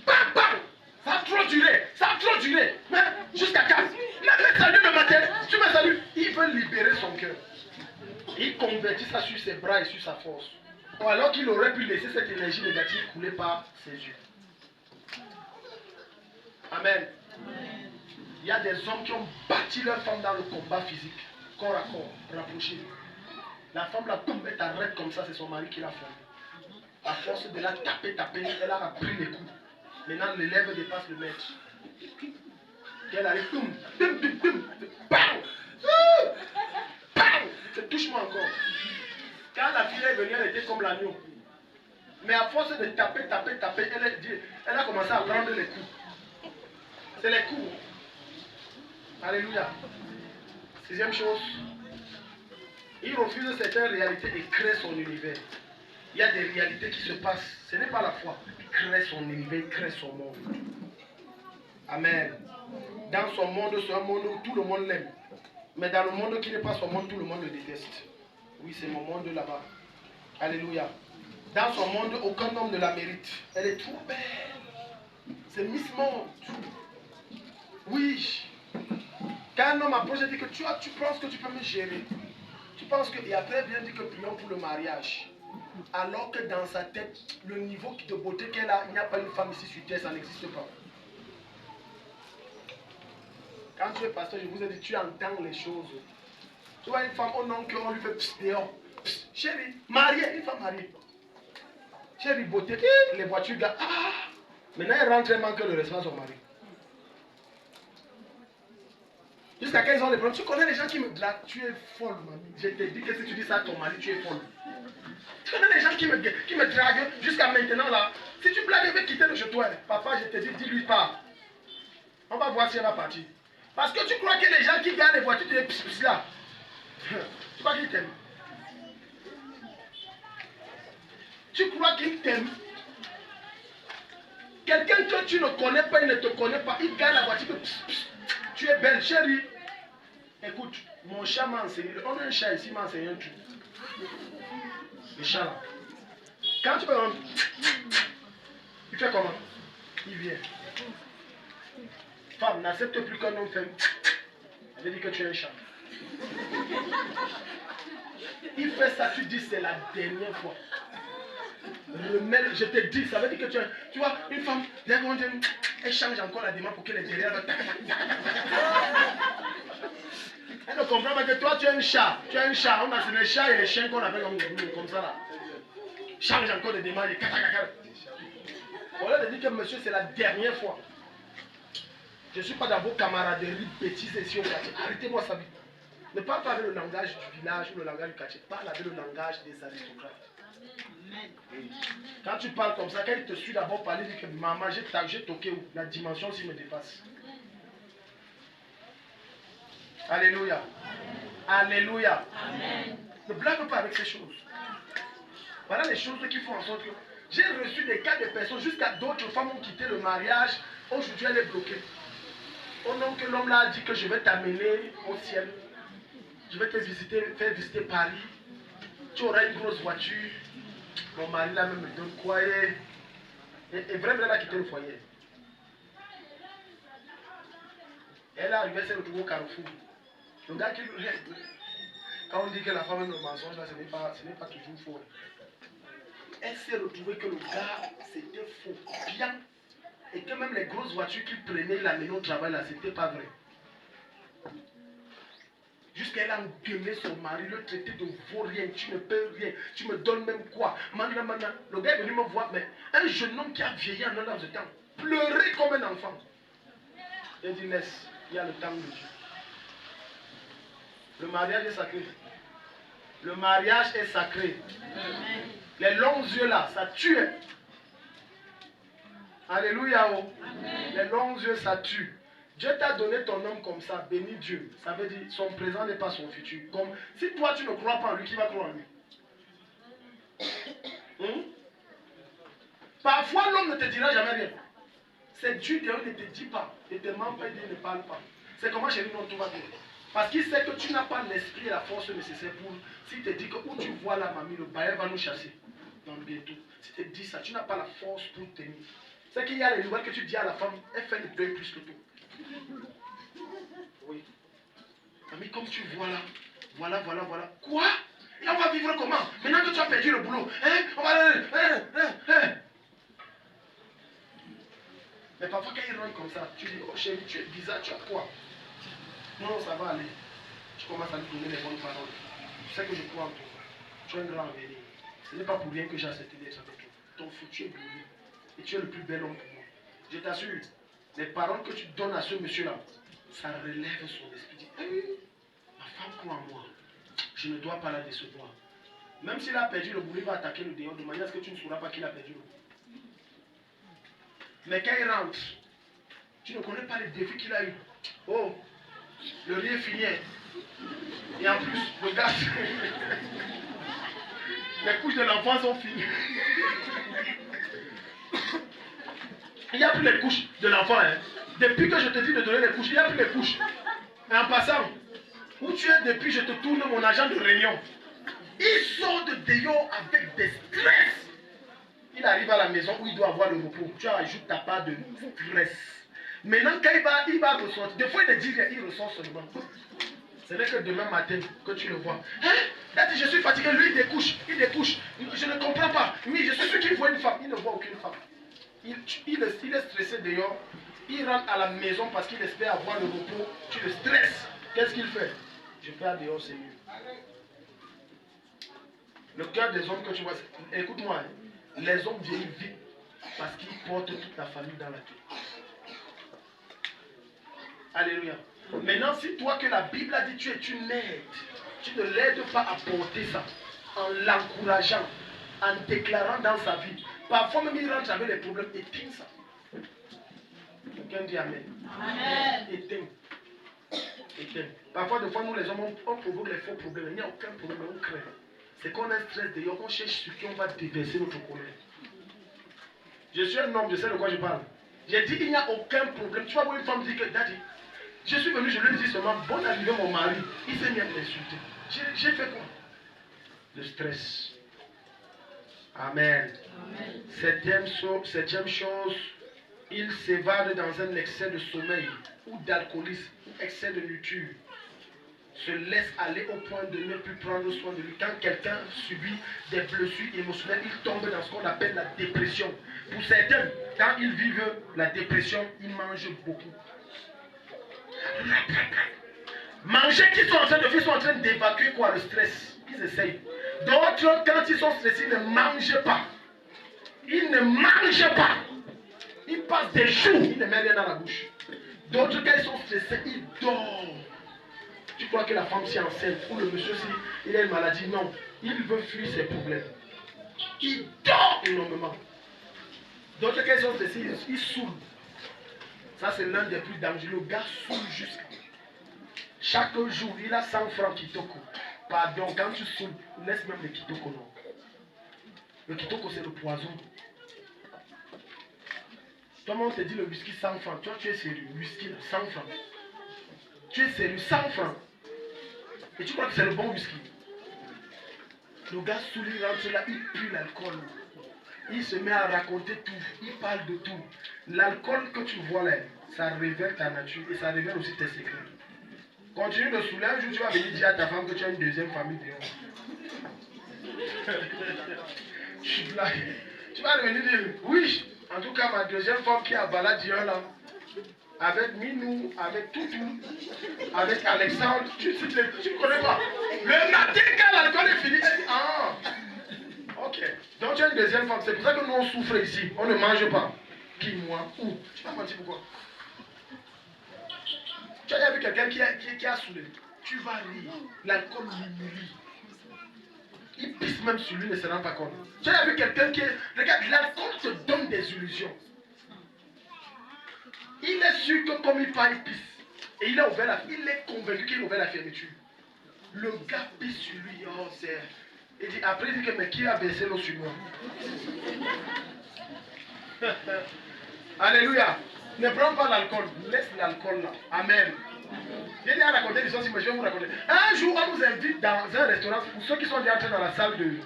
Bam, bam! Ça a trop duré, ça a trop duré. Mais jusqu'à quand? Même salut le matin, tu me salues. Il veut libérer son cœur. Il convertit ça sur ses bras et sur sa force. Ou alors qu'il aurait pu laisser cette énergie négative couler par ses yeux. Amen. Il y a des hommes qui ont bâti leur femme dans le combat physique, corps à corps, rapproché. La femme la tombe et t'arrête comme ça, c'est son mari qui l'a fait. À force de la taper, elle a pris les coups. Maintenant, l'élève dépasse le maître. Elle arrive, touche-moi encore. Quand la fille est venue, elle était comme l'agneau. Mais à force de taper, elle a commencé à prendre les coups. C'est les coups. Alléluia. Sixième chose, il refuse certaines réalités et crée son univers. Il y a des réalités qui se passent. Ce n'est pas la foi. Il crée son univers, il crée son monde. Amen. Dans son monde, c'est un monde où tout le monde l'aime. Mais dans le monde qui n'est pas son monde, tout le monde le déteste. Oui, c'est mon monde là-bas. Alléluia. Dans son monde, aucun homme ne la mérite. Elle est trop belle. C'est Miss Monde. Oui. Quand un homme approche et dit que tu penses que tu peux me gérer. Tu penses que, et après bien dit que prions pour le mariage. Alors que dans sa tête, le niveau de beauté qu'elle a, il n'y a pas une femme ici sur terre, ça n'existe pas. Quand tu es pasteur, je vous ai dit, tu entends les choses. Tu vois une femme, au nom qu'on lui fait psst, dehors. Psst, chérie, mariée, une femme mariée. Chérie, beauté, les voitures, gars. Ah, maintenant elle rentre, elle manque le respect à son mari. Jusqu'à quand ils ont les problèmes. Tu connais les gens qui me blaguent. Tu es folle, mamie. Je te dis que si tu dis ça à ton mari, tu es folle. Tu connais les gens qui me draguent jusqu'à maintenant là. Si tu blagues, elle va quitter le chez toi. Papa, je te dis, dis-lui pas. On va voir si elle va partir. Parce que tu crois que les gens qui gagnent les voitures, tu dis pss là. Tu crois qu'ils t'aiment. Tu crois qu'ils t'aiment. Quelqu'un que tu ne connais pas, il ne te connaît pas, il gagne la voiture. Tu es belle, chérie. Écoute, mon chat m'a enseigné. On a un chat ici, il m'a enseigné un truc. Le chat là. Quand tu peux rentrer, il fait comment? Il vient. Femme, n'accepte plus qu'un homme fait. Ça veut dire que tu es un chat. Il fait ça, tu dis c'est la dernière fois. Remets, je te dis, ça veut dire que tu vois, une femme, elle change encore la demande pour qu'elle est derrière. Elle ne comprend pas que toi tu es un chat. Tu es un chat. On a les chats et les chiens qu'on appelle comme ça là. Change encore de demande. Voilà de dire que monsieur c'est la dernière fois. Je ne suis pas dans vos camaraderies bêtises ici au quartier. Arrêtez-moi ça vite. Ne parle pas avec le langage du village ou le langage du quartier. Parle avec le langage des aristocrates. Quand tu parles comme ça, quand il te suit d'abord parler, dit que maman, j'ai toqué où la dimension aussi me dépasse. Alléluia. Alléluia. Amen. Ne blague pas avec ces choses. Voilà les choses qui font en sorte que j'ai reçu des cas de personnes, jusqu'à d'autres femmes ont quitté le mariage. Aujourd'hui, elle est bloquée. Au nom que l'homme là a dit que je vais t'amener au ciel. Je vais te visiter, faire visiter Paris. Tu auras une grosse voiture. Mon mari là même me donne quoi et vraiment elle a quitté le foyer. Elle est arrivée, elle s'est retrouvée au Carrefour. Le gars qui quand on dit que la femme aime le mensonge là, ce n'est pas toujours faux. Elle s'est retrouvée que le gars c'était faux, bien. Et que même les grosses voitures qu'il prenait, il l'amenait au travail là, c'était pas vrai. Jusqu'à elle a engueulé son mari, le traité de vaurien, tu ne peux rien, tu me donnes même quoi. Maintenant, le gars est venu me voir, mais un jeune homme qui a vieilli en un laps de temps, pleurait comme un enfant. Il dit, laisse, il y a le temps de Dieu. Le mariage est sacré. Le mariage est sacré. Les longs yeux là, ça tue. Alléluia. Oh. Les longs yeux, ça tue. Dieu t'a donné ton homme comme ça, bénis Dieu. Ça veut dire son présent n'est pas son futur. Comme si toi tu ne crois pas en lui, qui va croire en lui? Parfois l'homme ne te dira jamais rien. C'est Dieu dehors, il ne te dit pas. Il ne te ment pas, il ne parle pas. C'est comment chérie, non, tout va bien. Parce qu'il sait que tu n'as pas l'esprit et la force nécessaire pour. S'il te dit que où tu vois la mamie, le bailleur va nous chasser. Dans le bientôt. S'il te dit ça, tu n'as pas la force pour tenir. C'est qu'il y a les nouvelles que tu dis à la femme, elle fait le deuil plus que toi. Oui. Mamie, comme tu vois là, voilà. Quoi? Et on va vivre comment? Maintenant que tu as perdu le boulot, hein? On va. Mais parfois, quand il rentre comme ça, tu dis, oh chérie, tu es bizarre, tu as quoi? Non, ça va aller. Tu commences à lui donner les bonnes paroles. Tu sais que je crois en toi. Tu es un grand avenir. Ce n'est pas pour rien que j'ai accepté d'être avec toi. Ton futur est glorieux. Et tu es le plus bel homme pour moi. Je t'assure, les paroles que tu donnes à ce monsieur-là, ça relève son esprit. Dis, ma femme croit en moi. Je ne dois pas la décevoir. Même s'il a perdu le boulot, il va attaquer le dehors de manière à ce que tu ne sauras pas qu'il a perdu le boulot. Mais quand il rentre, tu ne connais pas les défis qu'il a eu. Oh, le riz est fini. Et en plus, le gars, les couches de l'enfant sont finies. Il n'y a plus les couches de l'enfant. Hein. Depuis que je te dis de donner les couches, il n'y a plus les couches. Et en passant, où tu es depuis, je te tourne mon agent de réunion. Il sort de dehors avec des stress. Il arrive à la maison où il doit avoir le repos. Tu ajoutes ta part de stress. Maintenant, quand il va ressortir, des fois il ne dit rien, il ressort seulement. Ce n'est que demain matin que tu le vois. Hein? Il a dit, je suis fatigué, lui il découche. Je ne comprends pas. Oui, je suis sûr qu'il voit une femme. Il ne voit aucune femme. Il est stressé dehors. Il rentre à la maison parce qu'il espère avoir le repos. Tu le stresses. Qu'est-ce qu'il fait? Je fais à dehors, c'est mieux. Le cœur des hommes que tu vois, écoute-moi, hein, les hommes vieillissent vite parce qu'ils portent toute la famille dans la tête. Alléluia. Maintenant, si toi que la Bible a dit tu es une aide, tu ne l'aides pas à porter ça, en l'encourageant, en déclarant dans sa vie. Parfois même il rentre avec les problèmes, éteins ça. Quelqu'un dit Amen. Amen. Éteins. Parfois, des fois, nous les hommes, on provoque les faux problèmes. Il n'y a aucun problème, on crée. C'est qu'on a un stress d'ailleurs, on cherche sur qui on va déverser notre colère. Je suis un homme, je sais de quoi je parle. J'ai dit il n'y a aucun problème. Tu vas voir une femme dire que Daddy, je suis venu, je lui ai dit seulement bonne arrivée mon mari. Il s'est mis à m'insulter. J'ai fait quoi? Le stress. Amen. Amen. Septième chose, il s'évade dans un excès de sommeil ou d'alcoolisme, excès de nourriture. Se laisse aller au point de ne plus prendre soin de lui. Quand quelqu'un subit des blessures émotionnelles, il tombe dans ce qu'on appelle la dépression. Pour certains, quand ils vivent la dépression, ils mangent beaucoup. Manger qu'ils sont en train de faire, ils sont en train d'évacuer quoi? Le stress. Ils essayent. D'autres, quand ils sont stressés, ils ne mangent pas. Ils ne mangent pas. Ils passent des jours, ils ne mettent rien dans la bouche. D'autres, quand ils sont stressés, ils dorment. Tu crois que la femme s'y enceinte ou le monsieur s'il a une maladie? Non. Il veut fuir ses problèmes. Il dort énormément. D'autres, quand ils sont stressés, ils saoulent. Ça, c'est l'un des plus dangereux. Le gars saoule jusqu'à. Chaque jour, il a 100 francs kitoko. Pardon, quand tu saoules, laisse même le kitoko, non. Le kitoko, c'est le poison. Tout le monde te dit le whisky 100 francs. Toi, tu es sérieux. Whisky, 100 francs. Tu es sérieux, 100 francs. Et tu crois que c'est le bon whisky. Le gars saoule, il rentre là, il pue l'alcool. Il se met à raconter tout. Il parle de tout. L'alcool que tu vois là, ça révèle ta nature et ça révèle aussi tes secrets. Continue de saouler, un jour tu vas venir dire à ta femme que tu as une deuxième famille dehors. Je blague. Tu vas venir dire, oui, en tout cas ma deuxième femme qui est à Baladion là, avec Minou, avec Toutou, avec Alexandre, tu ne connais pas. Le matin quand l'alcool est fini, elle dit, ah, ok. Donc tu as une deuxième femme, c'est pour ça que nous on souffre ici, on ne mange pas. Qui, moi, où? Tu vas mentir pourquoi? Tu as vu quelqu'un qui a saoulé. Tu vas rire. L'alcool l'humilie. Il pisse même sur lui, ne se rend pas compte. Tu as vu quelqu'un qui est. Regarde, l'alcool te donne des illusions. Il est sûr que comme il part, il pisse. Et il est convaincu qu'il a ouvert la fermeture. Le gars pisse sur lui. Oh, c'est. Il dit, après, il dit que mais qui a versé l'eau sur moi? Alléluia. Ne prends pas l'alcool. Laisse l'alcool là. Amen. J'ai déjà raconté l'histoire, mais je vais vous raconter. Un jour, on nous invite dans un restaurant, pour ceux qui sont déjà entrés dans la salle de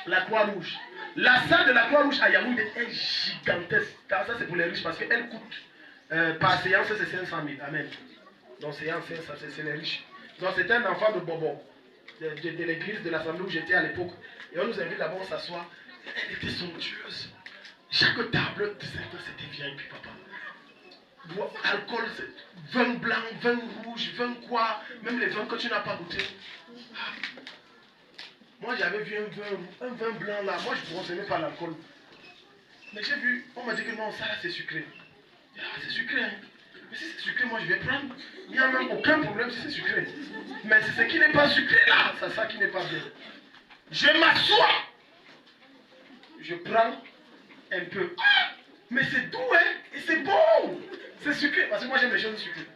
la Croix-Rouge. La salle de la Croix-Rouge à Yaoundé est gigantesque. Car ça, c'est pour les riches parce qu'elle coûte par séance, c'est 500 000. Amen. Donc, séance, c'est les riches. Donc, c'était un enfant de Bobo, de l'église de l'assemblée où j'étais à l'époque. Et on nous invite là-bas, on s'assoit. Elle était somptueuse. Chaque table, c'était bien, et puis papa. Alcool, vin blanc, vin rouge, vin quoi, même les vins que tu n'as pas goûté. Moi j'avais vu un vin blanc là, moi je ne consommais pas l'alcool. Mais j'ai vu, on m'a dit que non, ça là c'est sucré. C'est sucré, hein. Mais si c'est sucré, moi je vais prendre. Il n'y a même aucun problème si c'est sucré. Mais c'est ce qui n'est pas sucré là, c'est ça qui n'est pas bien. Je m'assois. Je prends un peu. Ah, mais c'est doux, hein, et c'est bon. C'est sucré, parce que moi j'aime les choses sucrées.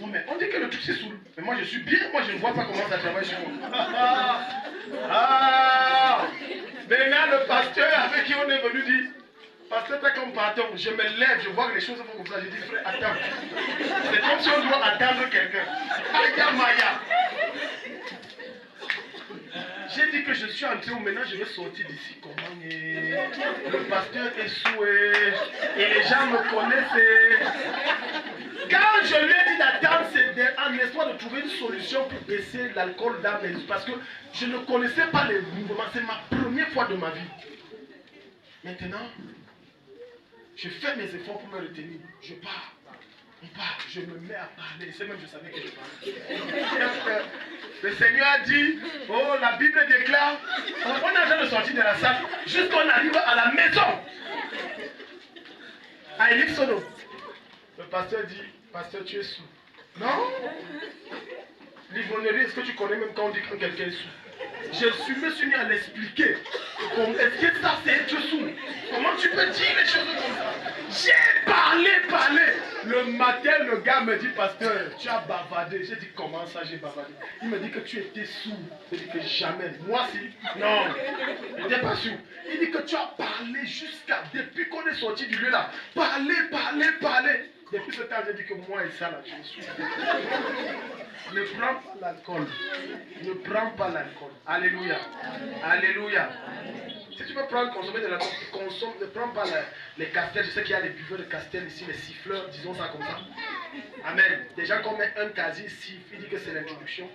Non mais on dit que le truc c'est saoul. Mais moi je suis bien, moi je ne vois pas comment ça travaille sur moi. Maintenant le pasteur avec qui on est venu dit, pasteur t'as comme pardon, je me lève, je vois que les choses vont comme ça, je dis frère attends. C'est comme si on doit attendre quelqu'un. Aya Maya. J'ai dit que je suis entré où maintenant je vais sortir d'ici. Comment le pasteur est souhait et les gens me connaissent. Quand je lui ai dit d'attendre, c'est en espoir de trouver une solution pour baisser l'alcool dans mes yeux. Parce que je ne connaissais pas les mouvements. C'est ma première fois de ma vie. Maintenant, je fais mes efforts pour me retenir. Je pars. On part, je me mets à parler. C'est même je savais que je parlais. Le Seigneur a dit, oh la Bible déclare, on est en train de sortir de la salle, jusqu'on arrive à la maison. À Elixono. Le pasteur dit, pasteur tu es sous. Non. L'ivronnerie, est-ce que tu connais même quand on dit que quelqu'un est sous? Je me suis mis à l'expliquer. Est-ce que ça c'est être sous? Comment tu peux dire les choses comme ça? J'ai parlé. Le matin, le gars me dit, pasteur, tu as bavardé. J'ai dit, comment ça j'ai bavardé? Il me dit que tu étais sourd. J'ai dit que jamais. Moi si. Non, je n'étais pas sûr. Il dit que tu as parlé jusqu'à, depuis qu'on est sorti du lieu là. Parler. Depuis ce temps, j'ai dit que moi et ça là, je suis sûr. Ne prends pas l'alcool. Ne prends pas l'alcool. Alléluia. Alléluia. Si tu veux prendre, consommer de l'alcool, consomme, ne prends pas les castels. Je sais qu'il y a des buveurs de castels ici, les siffleurs, disons ça comme ça. Amen. Des gens qu'on met un casier siffle, il dit que c'est l'introduction.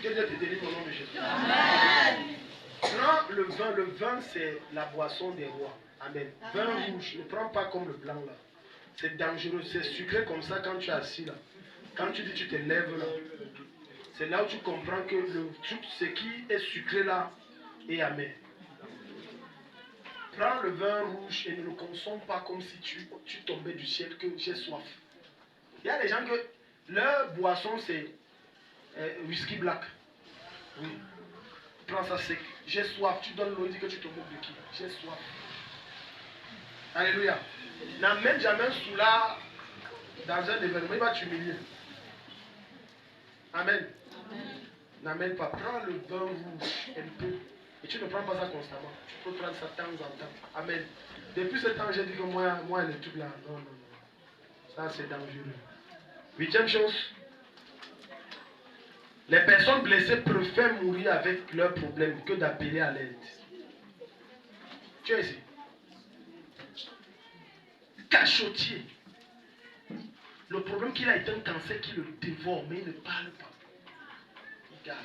Que Dieu te délivre au nom de Jésus. Amen. Prends le vin c'est la boisson des rois. Amen. Vin rouge, ne prends pas comme le blanc là. C'est dangereux, c'est sucré comme ça quand tu es assis là. Quand tu dis tu te lèves là, c'est là où tu comprends que le truc, ce qui est sucré là, est amer. Prends le vin rouge et ne le consomme pas comme si tu tombais du ciel, que j'ai soif. Il y a des gens que leur boisson c'est whisky black. Oui. Prends ça sec. J'ai soif. Tu donnes l'eau, il dit que tu te moques de qui? J'ai soif. Alléluia. N'amène jamais un soulard dans un événement, il va t'humilier. Amen. N'amène pas. Prends le vin rouge un peu. Et tu ne prends pas ça constamment. Tu peux prendre ça de temps en temps. Amen. Depuis ce temps, j'ai dit que moi le truc là, non. Ça, c'est dangereux. 8e chose. Les personnes blessées préfèrent mourir avec leurs problèmes que d'appeler à l'aide. Tu es ici. Cachotier. Le problème qu'il a est un cancer qui le dévore, mais il ne parle pas. Il garde.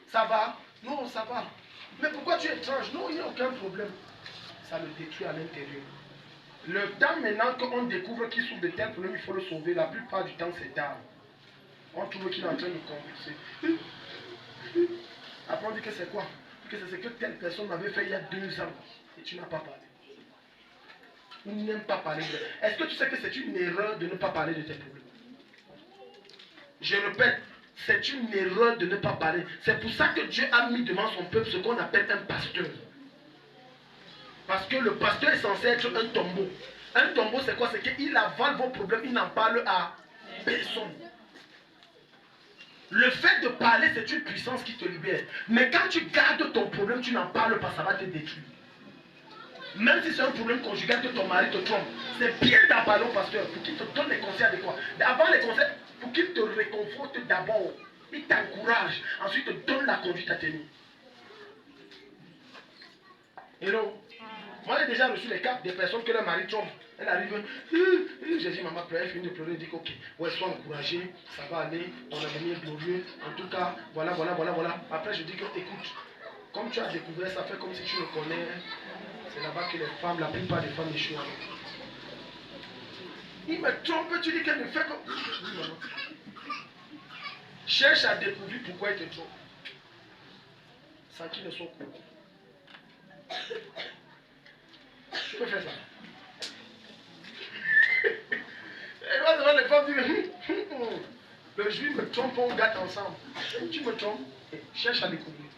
Ça va? Non, ça va. Mais pourquoi tu es étrange? Non, il n'y a aucun problème. Ça le détruit à l'intérieur. Le temps maintenant qu'on découvre qu'il souffre de tels problèmes, il faut le sauver. La plupart du temps, c'est tard. On trouve qu'il est en train de convulser. Après, on dit que c'est quoi? Que c'est ce que telle personne m'avait fait il y a 2 ans. Et tu n'as pas parlé. Ou n'aime pas parler de... Est-ce que tu sais que c'est une erreur de ne pas parler de tes problèmes? Je répète, c'est une erreur de ne pas parler. C'est pour ça que Dieu a mis devant son peuple ce qu'on appelle un pasteur. Parce que le pasteur est censé être un tombeau. Un tombeau, c'est quoi? C'est qu'il avale vos problèmes, il n'en parle à personne. Le fait de parler, c'est une puissance qui te libère. Mais quand tu gardes ton problème, tu n'en parles pas, ça va te détruire. Même si c'est un problème conjugal que ton mari te trompe, c'est bien d'en parler au pasteur pour qu'il te donne les conseils adéquats. Avant les conseils, pour qu'il te réconforte d'abord. Il t'encourage, ensuite il te donne la conduite à tenir. Et donc, moi j'ai déjà reçu les cas des personnes que leur mari trompe. Elle arrive, j'ai dit maman pleure, elle finit de pleurer, elle dit ok, ouais, sois encouragé, ça va aller, on a avenir glorieux, en tout cas, voilà. Après je dis que écoute, comme tu as découvert ça, fait comme si tu le connais, c'est là-bas que les femmes, la plupart des femmes échouent. Il me trompe, tu dis qu'elle me fait comme... Cherche à découvrir pourquoi il te trompe. Sans qu'il ne soit au courant. Tu peux faire ça. Et moi, devant les femmes, disent, le juif me trompe, on gâte ensemble. Tu me trompes, cherche à découvrir.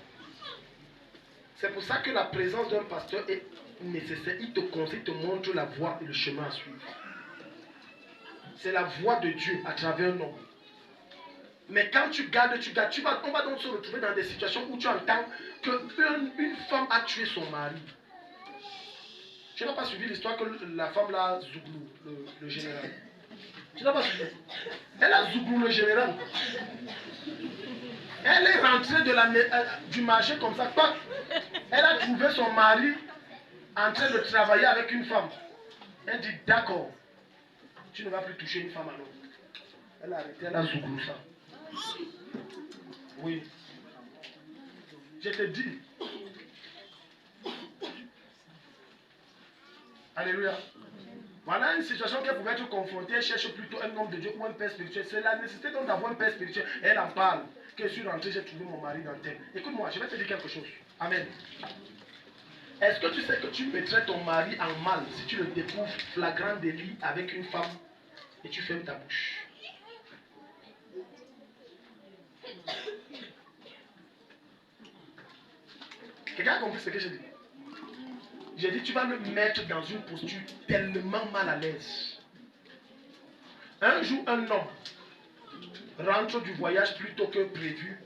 C'est pour ça que la présence d'un pasteur est nécessaire. Il te conseille, il te montre la voie et le chemin à suivre. C'est la voie de Dieu à travers un homme. Mais quand tu gardes, on va donc se retrouver dans des situations où tu entends qu'une femme a tué son mari. Tu n'as pas suivi l'histoire que la femme l'a zouglou, le général. Tu n'as pas suivi. Elle a zouglou le général. Elle est rentrée du marché comme ça. Elle a trouvé son mari en train de travailler avec une femme. Elle dit d'accord, tu ne vas plus toucher une femme alors. Elle a arrêté, elle a zouglou ça. Oui. Je te dis. Alléluia. Voilà une situation qu'elle pouvait être confrontée. Elle cherche plutôt un homme de Dieu ou un père spirituel. C'est la nécessité donc d'avoir un père spirituel. Elle en parle. Que je suis rentré, j'ai trouvé mon mari dans le thème. Écoute-moi, je vais te dire quelque chose. Amen. Est-ce que tu sais que tu mettrais ton mari en mal si tu le découvres flagrant délit avec une femme et tu fermes ta bouche? Quelqu'un a compris ce que j'ai dit? J'ai dit, tu vas le mettre dans une posture tellement mal à l'aise. Un jour, un homme rentre du voyage plus tôt que prévu.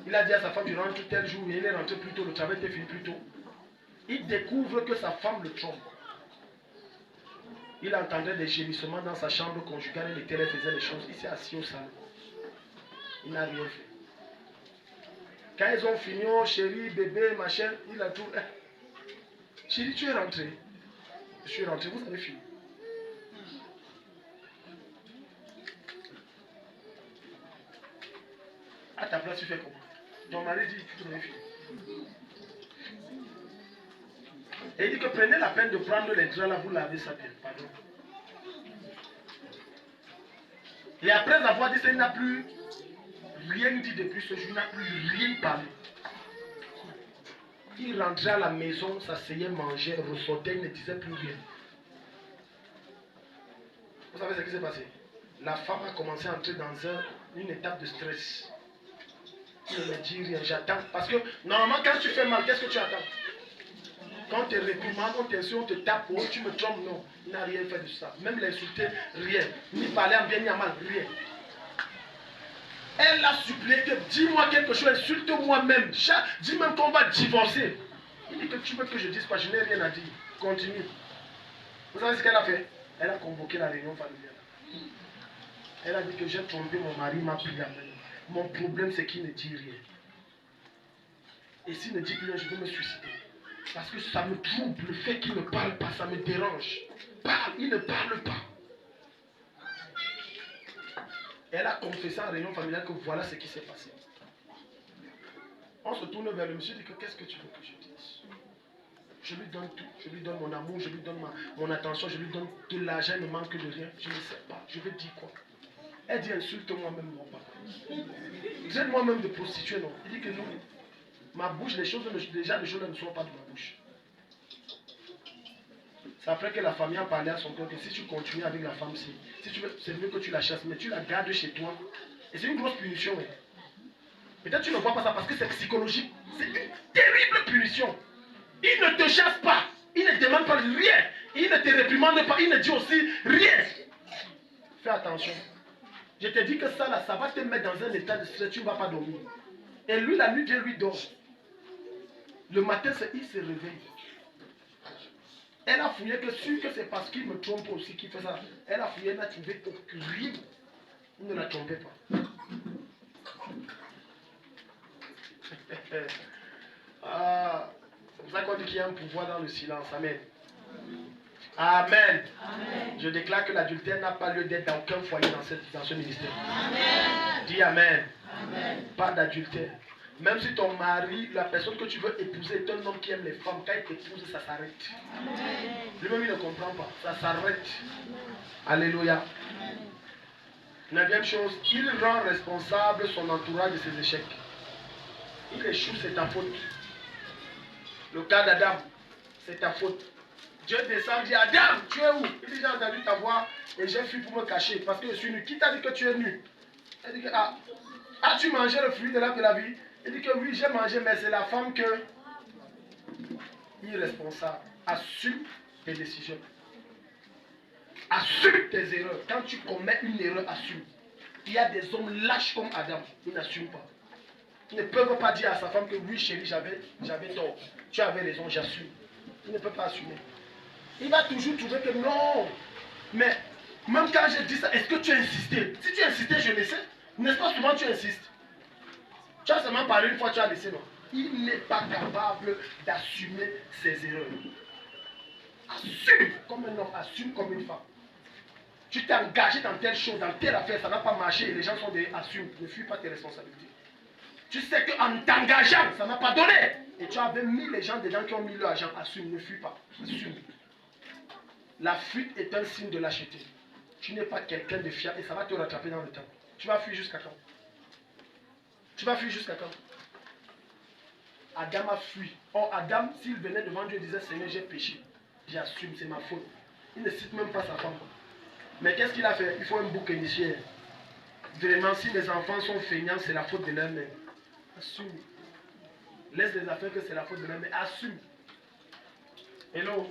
Il a dit à sa femme, je rentre tel jour, et il est rentré plus tôt, le travail était fini plus tôt. Il découvre que sa femme le trompe. Il entendait des gémissements dans sa chambre conjugale, et elle faisait les choses. Il s'est assis au salon. Il n'a rien fait. Quand ils ont fini, oh chérie, bébé, machin, il a tout. Chérie, tu es rentré. Je suis rentré, vous avez fini. À ta place, tu fais comment? Ton mari dit, tu t'en es fini. Et il dit que prenez la peine de prendre les draps là, vous lavez ça bien. Pardon. Et après avoir dit ça, il n'a plus rien dit depuis ce jour, il n'a plus rien parlé. Il rentrait à la maison, s'asseyait, mangeait, ressortait, il ne disait plus rien. Vous savez ce qui s'est passé? La femme a commencé à entrer dans une étape de stress. Il ne me dit rien, j'attends. Parce que normalement, quand tu fais mal, qu'est-ce que tu attends? Quand tu es réprimandé, on t'insulte, on te tape, oh, tu me trompes, non. Il n'a rien fait de ça. Même l'insulter, rien. Ni parler en bien ni en mal, rien. Elle a supplié que dis-moi quelque chose, insulte-moi même. Dis même qu'on va divorcer. Il dit que tu veux que je dise quoi, je n'ai rien à dire. Continue. Vous savez ce qu'elle a fait? Elle a convoqué la réunion familiale. Elle a dit que j'ai trompé mon mari, m'a pris la main. Mon problème c'est qu'il ne dit rien. Et s'il ne dit plus rien, je vais me suicider. Parce que ça me trouble, le fait qu'il ne parle pas, ça me dérange. Parle, il ne parle pas. Elle a confessé en réunion familiale que voilà ce qui s'est passé. On se tourne vers le monsieur et dit que qu'est-ce que tu veux que je dise? Je lui donne tout, je lui donne mon amour, je lui donne mon attention, je lui donne de l'argent, il ne manque de rien. Je ne sais pas, je vais dire quoi? Elle dit insulte-moi même mon papa. Traite-moi même de prostituée, non? Il dit que non. Ma bouche, les choses ne sont pas de ma bouche. C'est après que la famille a parlé à son cœur que si tu continues avec la femme, si tu veux, c'est mieux que tu la chasses, mais tu la gardes chez toi. Et c'est une grosse punition. Hein. Peut-être tu ne vois pas ça parce que c'est psychologique. C'est une terrible punition. Il ne te chasse pas. Il ne te demande pas rien. Il ne te réprimande pas. Il ne dit aussi rien. Fais attention. Je te dis que ça, là, ça va te mettre dans un état de stress. Tu ne vas pas dormir. Et lui, la nuit, Dieu lui dort. Le matin, il se réveille. Elle a fouillé que sûr que c'est parce qu'il me trompe aussi qu'il fait ça. Elle a fouillé, elle n'a trouvé aucune rime. Il ne la trompait pas. Ah, c'est pour ça qu'on dit qu'il y a un pouvoir dans le silence. Amen. Amen. Amen. Je déclare que l'adultère n'a pas lieu d'être dans aucun foyer dans ce ministère. Amen. Dis Amen. Amen. Pas d'adultère. Même si ton mari, la personne que tu veux épouser est un homme qui aime les femmes, quand il t'épouse, ça s'arrête. Lui-même, il ne comprend pas. Ça s'arrête. Alléluia. Neuvième chose, il rend responsable son entourage de ses échecs. Il échoue, c'est ta faute. Le cas d'Adam, c'est ta faute. Dieu descend, dit Adam, tu es où? Il dit j'ai entendu ta voix et j'ai fui pour me cacher parce que je suis nu. Qui t'a dit que tu es nu? Il dit que as-tu mangé le fruit de l'arbre de la vie? Il dit que oui, j'ai mangé, mais c'est la femme que. Irresponsable. Assume tes décisions. Assume tes erreurs. Quand tu commets une erreur, assume. Il y a des hommes lâches comme Adam. Ils n'assument pas. Ils ne peuvent pas dire à sa femme que oui, chérie, j'avais tort. Tu avais raison, j'assume. Il ne peut pas assumer. Il va toujours trouver que non. Mais même quand j'ai dit ça, est-ce que tu as insisté? Si tu as insisté, je laissais. N'est-ce pas souvent tu insistes? Tu as seulement parlé une fois, tu as laissé, non? Il n'est pas capable d'assumer ses erreurs. Assume comme un homme, assume comme une femme. Tu t'es engagé dans telle chose, dans telle affaire, ça n'a pas marché et les gens sont des assume, ne fuis pas tes responsabilités. Tu sais qu'en t'engageant, ça n'a pas donné. Et tu avais mis les gens dedans qui ont mis leur argent, assume, ne fuis pas. Assume. La fuite est un signe de lâcheté. Tu n'es pas quelqu'un de fiable et ça va te rattraper dans le temps. Tu vas fuir jusqu'à quand? Tu vas fuir jusqu'à quand? Adam a fui. Or, Adam, s'il venait devant Dieu et disait Seigneur, j'ai péché, j'assume, c'est ma faute. Il ne cite même pas sa femme. Mais qu'est-ce qu'il a fait? Il faut un bouc émissaire. Vraiment, si les enfants sont feignants, c'est la faute de leur mère. Assume. Laisse les affaires que c'est la faute de leur mère. Assume. Hello.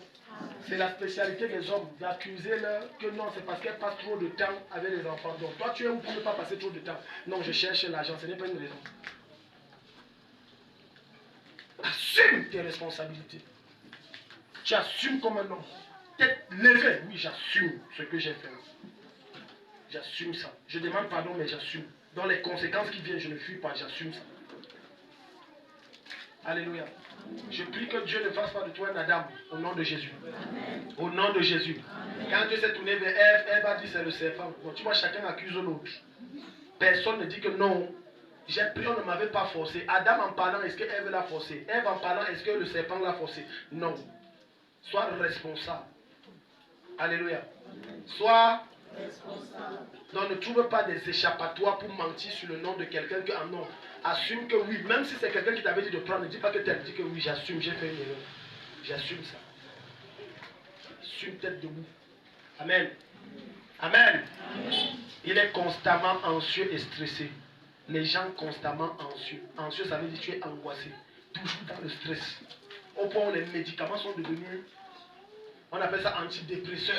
C'est la spécialité des hommes d'accuser leur que non, c'est parce qu'elle passe trop de temps avec les enfants. Donc toi, tu es où pour ne pas passer trop de temps? Non, je cherche l'argent, ce n'est pas une raison. Assume tes responsabilités. Tu assumes comme un homme. Tête levée, oui, j'assume ce que j'ai fait. J'assume ça. Je demande pardon, mais j'assume. Dans les conséquences qui viennent, je ne fuis pas, j'assume ça. Alléluia. Je prie que Dieu ne fasse pas de toi un Adam, au nom de Jésus. Amen. Au nom de Jésus. Amen. Quand Dieu s'est tourné vers Ève, Ève a dit c'est le serpent. Donc tu vois, chacun accuse l'autre. Personne ne dit que non. J'ai pris, on ne m'avait pas forcé. Adam en parlant, est-ce que Ève l'a forcé? Ève en parlant, est-ce que le serpent l'a forcé? Non. Sois responsable. Alléluia. Sois responsable. Donc ne trouve pas des échappatoires pour mentir sur le nom de quelqu'un que non. Assume que oui, même si c'est quelqu'un qui t'avait dit de prendre, ne dis pas que tu as dit que oui, j'assume, j'ai fait une erreur. J'assume ça. Assume tête debout. Amen. Amen. Amen. Il est constamment anxieux et stressé. Les gens constamment anxieux. Anxieux, ça veut dire que tu es angoissé. Toujours dans le stress. Au point où les médicaments sont devenus, on appelle ça antidépresseurs.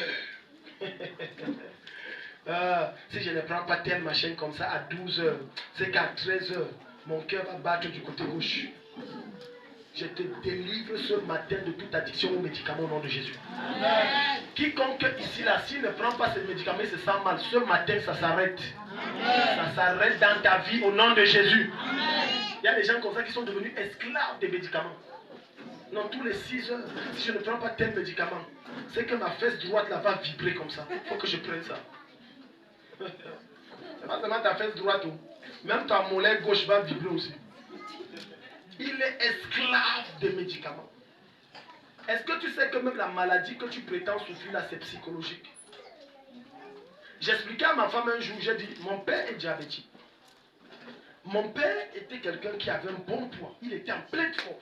Si je ne prends pas tel machin comme ça à 12 h, c'est qu'à 13 h, mon cœur va battre du côté gauche. Je te délivre ce matin de toute addiction aux médicaments au nom de Jésus. Amen. Quiconque ici, là, s'il ne prend pas ces médicaments, il se sent mal. Ce matin, ça s'arrête. Ça s'arrête dans ta vie au nom de Jésus. Amen. Il y a des gens comme ça qui sont devenus esclaves des médicaments. Non, tous les 6 heures, si je ne prends pas tel médicament, c'est que ma fesse droite là va vibrer comme ça. Il faut que je prenne ça. C'est pas seulement ta fesse droite, même ta molaire gauche va vibrer aussi. Il est esclave des médicaments. Est-ce que tu sais que même la maladie que tu prétends souffrir là, c'est psychologique? J'expliquais à ma femme un jour, j'ai dit, mon père est diabétique. Mon père était quelqu'un qui avait un bon poids. Il était en pleine forme.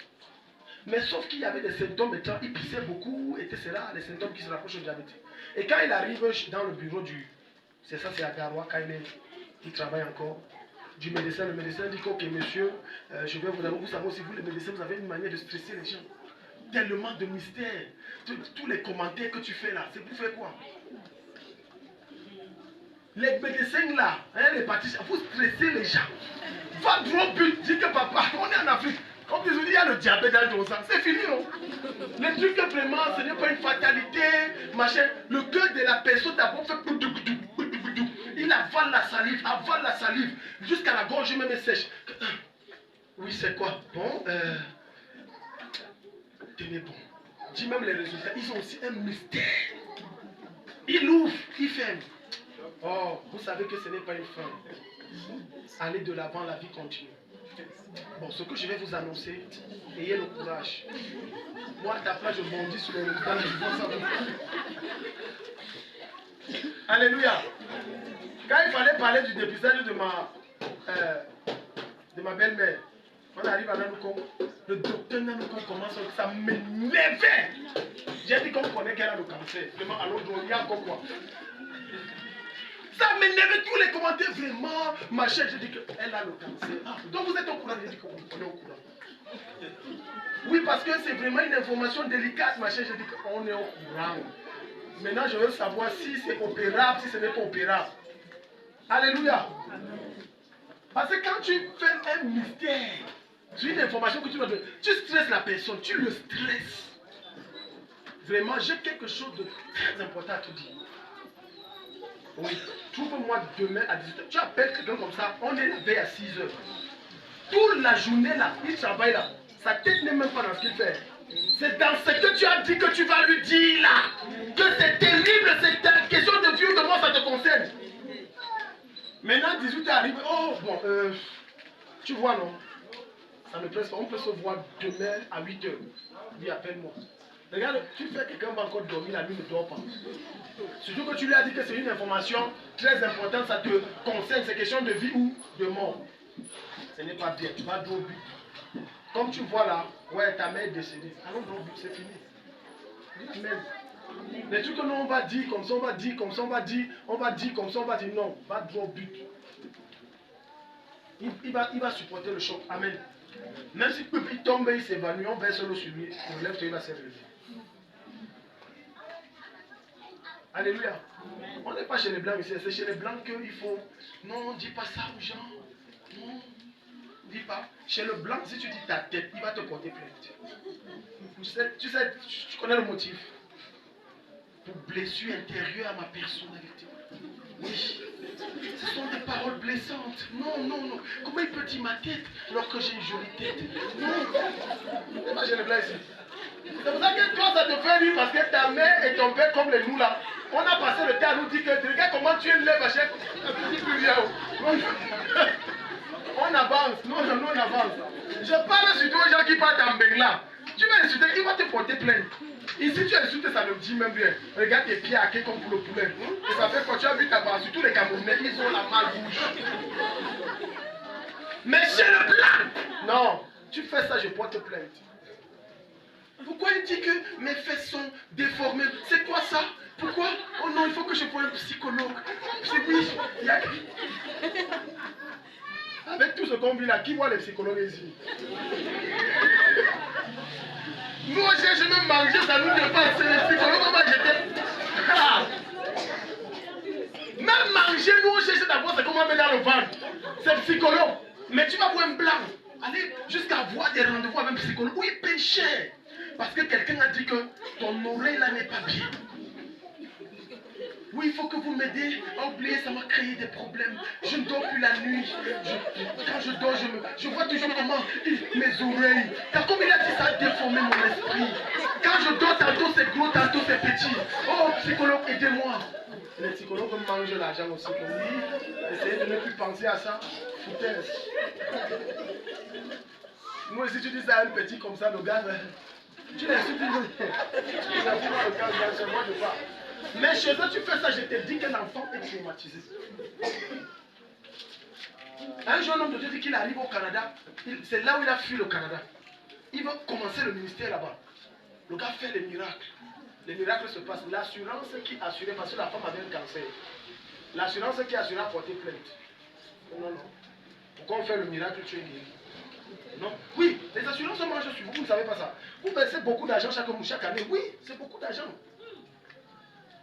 Mais sauf qu'il y avait des symptômes étant, il pissait beaucoup, et c'est là les symptômes qui se rapprochent au diabète. Et quand il arrive dans le bureau c'est ça, c'est à Garoua, quand il travaille encore, du médecin, le médecin dit ok monsieur, je vais vous d'abord, vous savez aussi, vous les médecins, vous avez une manière de stresser les gens. Tellement de mystères, tous les commentaires que tu fais là, c'est pour faire quoi? Les médecins là, hein, les praticiens, vous stressez les gens. Va droit au but, dis que papa, on est en Afrique. Comme ils ont dit, il y a le diabète dans ton sang. C'est fini, non? Le truc que vraiment, ce n'est pas une fatalité, machin. Le cœur de la personne d'abord fait boudou, boudou, boudou, boudou. Il avale la salive, jusqu'à la gorge même sèche. Oui, c'est quoi? Bon, tenez bon. Dis même les résultats, ils ont aussi un mystère. Il ouvre, il ferme. Oh, vous savez que ce n'est pas une fin. Allez de l'avant, la vie continue. Bon, ce que je vais vous annoncer, ayez le courage. Moi, à ta place, je bondis sur les résultats. Alléluia. Quand il fallait parler du dépistage de ma belle-mère, on arrive à Nanouko, le docteur Nanouko commence, ça m'énervait. J'ai dit qu'on connaît qu'elle a le cancer. Vraiment, alors, il y a encore quoi? Ça m'énervait tous les commentaires, vraiment. Ma chère, j'ai dit qu'elle a le cancer. Ah, donc vous êtes au courant, j'ai dit qu'on est au courant. Oui, parce que c'est vraiment une information délicate, ma chère, j'ai dit qu'on est au courant. Maintenant, je veux savoir si c'est opérable, si ce n'est pas opérable. Alléluia. Parce que quand tu fais un mystère, c'est une information que tu dois donner, tu stresses la personne, tu le stresses. Vraiment, j'ai quelque chose de très important à te dire. Oui, trouve-moi demain à 18h. Tu appelles quelqu'un comme ça, on est levé à 6h. Toute la journée là, il travaille là. Sa tête n'est même pas dans ce qu'il fait. C'est dans ce que tu as dit que tu vas lui dire là. Que c'est terrible, c'est une question de vie ou de mort, ça te concerne. Maintenant, 18h arrive. Oh, bon, tu vois, non? Ça ne presse pas. On peut se voir demain à 8h. Dis, appelle-moi. Regarde, tu fais quelqu'un va encore dormir, la nuit ne dort pas. Surtout que tu lui as dit que c'est une information très importante, ça te concerne, c'est question de vie ou de mort. Ce n'est pas bien, tu vas droit au but. Comme tu vois là, ouais, ta mère est décédée. Allons droit au but, c'est fini. Amen. Les trucs que nous on va dire, comme ça on va dire, comme ça on va dire, on va dire, comme ça on va dire, non, va droit au but. Il va supporter le choc. Amen. Même si il tombe et il s'évanouit, on verse l'eau sur lui, on lève, il va se relever. Alléluia. On n'est pas chez les blancs ici, c'est chez les blancs qu'il faut. Non, dis pas ça aux gens. Non, dis pas. Chez le blanc, si tu dis ta tête, il va te porter plainte. Tu connais le motif. Pour blessure intérieure à ma personnalité. Oui. Ce sont des paroles blessantes. Non, non, non. Comment il peut dire ma tête alors que j'ai une jolie tête? Non. C'est pas chez les blancs ici. C'est pour ça que toi, ça te fait rire parce que ta mère et ton père, comme les nous là, on a passé le temps à nous dire que regarde comment tu es lève à chaque. On avance, non, non, non, on avance. Je parle surtout aux gens qui partent en Bengla. Tu vas insulter, il va te porter plainte. Ici, tu insultes, ça ne me dit même bien. Regarde tes pieds hackés comme pour le poulet. Et ça fait quand tu as vu ta barre, surtout les Camerounais, ils ont la main rouge. Mais chez le blanc, non, tu fais ça, je porte plainte. Pourquoi il dit que mes fesses sont déformées? C'est quoi ça? Pourquoi? Oh non, il faut que je voie un psychologue. C'est oui, il y a... Avec tout ce qu'on vit là, qui voit les psychologues ici? Nous, on cherche même manger, ça nous dépasse. C'est les psychologues, on va jeter. Ah. Même manger, nous, on cherche d'abord, c'est comment mettre dans le ventre. C'est psychologue. Mais tu vas voir un blanc. Aller jusqu'à avoir des rendez-vous avec un psychologue. Oui, il paye cher. Parce que quelqu'un a dit que ton oreille là n'est pas bien. Oui, il faut que vous m'aidiez à oublier, ça m'a créé des problèmes. Je ne dors plus la nuit. Quand je dors, je vois toujours comment mes oreilles. Car comme il a dit, ça a déformé mon esprit. Quand je dors, tantôt c'est gros, tantôt c'est petit. Oh, psychologue, aidez-moi. Les psychologues mangent l'argent aussi. Oui, essayez de ne plus penser à ça. Foutaise. Moi, si tu dis ça à un petit comme ça, le gars, tu l'insultes. Mais chez eux, tu fais ça, je te dis qu'un enfant est traumatisé. Un jeune homme de Dieu dit qu'il arrive au Canada. C'est là où il a fui le Canada. Il veut commencer le ministère là-bas. Le gars fait les miracles. Les miracles se passent. L'assurance qui assurait, parce que la femme avait un cancer. L'assurance qui assurait a porté plainte. Non, non. Pourquoi on fait le miracle, tu es guéri? Non. Oui, les assurances mangent sur vous, vous ne savez pas ça. Vous versez beaucoup d'argent chaque année. Oui, c'est beaucoup d'argent.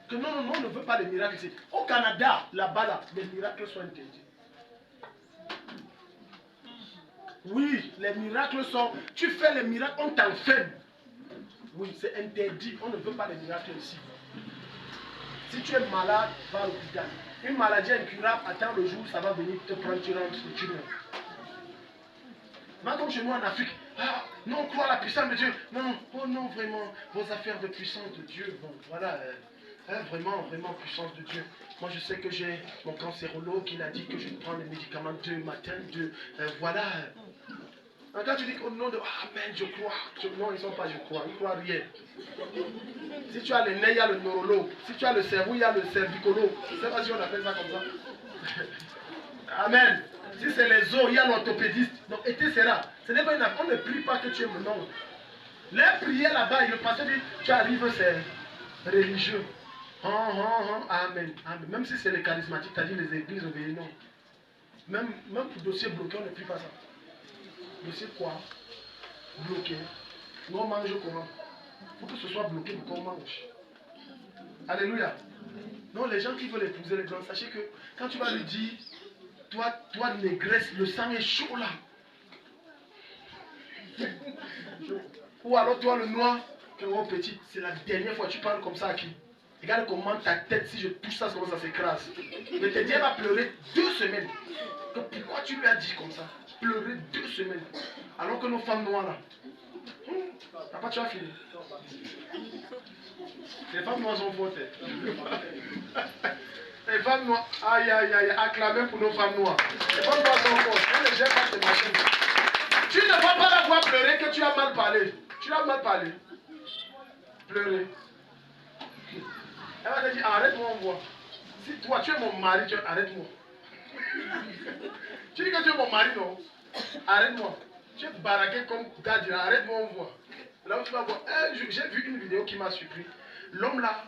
Que non, non, non, on ne veut pas les miracles ici. Au Canada, là-bas, là, les miracles sont interdits. Oui, les miracles sont... Tu fais les miracles, on t'enferme. Oui, c'est interdit. On ne veut pas les miracles ici. Si tu es malade, va à l'hôpital. Une maladie incurable, attends le jour où ça va venir te prendre, tu rentres, tu meurs. Mais comme chez nous en Afrique, ah, non, on croit à la puissance de Dieu. Non, oh non, vraiment, vos affaires de puissance de Dieu, bon, voilà, vraiment, vraiment, puissance de Dieu. Moi, je sais que j'ai mon cancérologue qui a dit que je prends les médicaments 2 matin, 2, voilà. Quand tu dis au nom de Amen, je crois. Non, ils ne sont pas je crois, ils ne croient rien. Si tu as le nez, il y a le neurologue. Si tu as le cerveau, il y a le cervicologue. Je ne sais pas si on appelle ça comme ça. Amen. Si c'est les os, il y a l'orthopédiste. Donc, ce n'est pas une affaire. On ne prie pas que tu es mon nom. Les prières là-bas, le pasteur dit, tu arrives, c'est religieux. Amen. Amen. Même si c'est les charismatiques, tu as dit les églises obéissent, non. Même pour dossier bloqué, on ne prie pas ça. Dossier quoi? Bloqué. Nous on mange comment? Il faut que ce soit bloqué pour qu'on mange. Alléluia. Non, les gens qui veulent épouser les blancs, sachez que quand tu vas lui dire, toi négresse, le sang est chaud là. Ou alors toi le noir, oh petit, c'est la dernière fois que tu parles comme ça à qui? Regarde comment ta tête, si je touche ça, comment ça s'écrase. Mais tes dieux va pleurer 2 semaines. Que pourquoi tu lui as dit comme ça? Pleurer 2 semaines. Alors que nos femmes noires là, papa tu as fini. Les femmes noires sont fortes. Les femmes noires, aïe aïe aïe, acclamez pour nos femmes noires. Les femmes noires sont fortes. On ne gère pas ces machines. Tu ne vas pas la voir pleurer que tu as mal parlé. Tu as mal parlé. Pleurer. Elle va te dire, arrête-moi, on voit. Si toi, tu es mon mari, arrête-moi. Tu dis que tu es mon mari, non? Arrête-moi. Tu es baraqué comme Daddy, arrête-moi, on voit. Là où tu vas voir, j'ai vu une vidéo qui m'a surpris. L'homme là,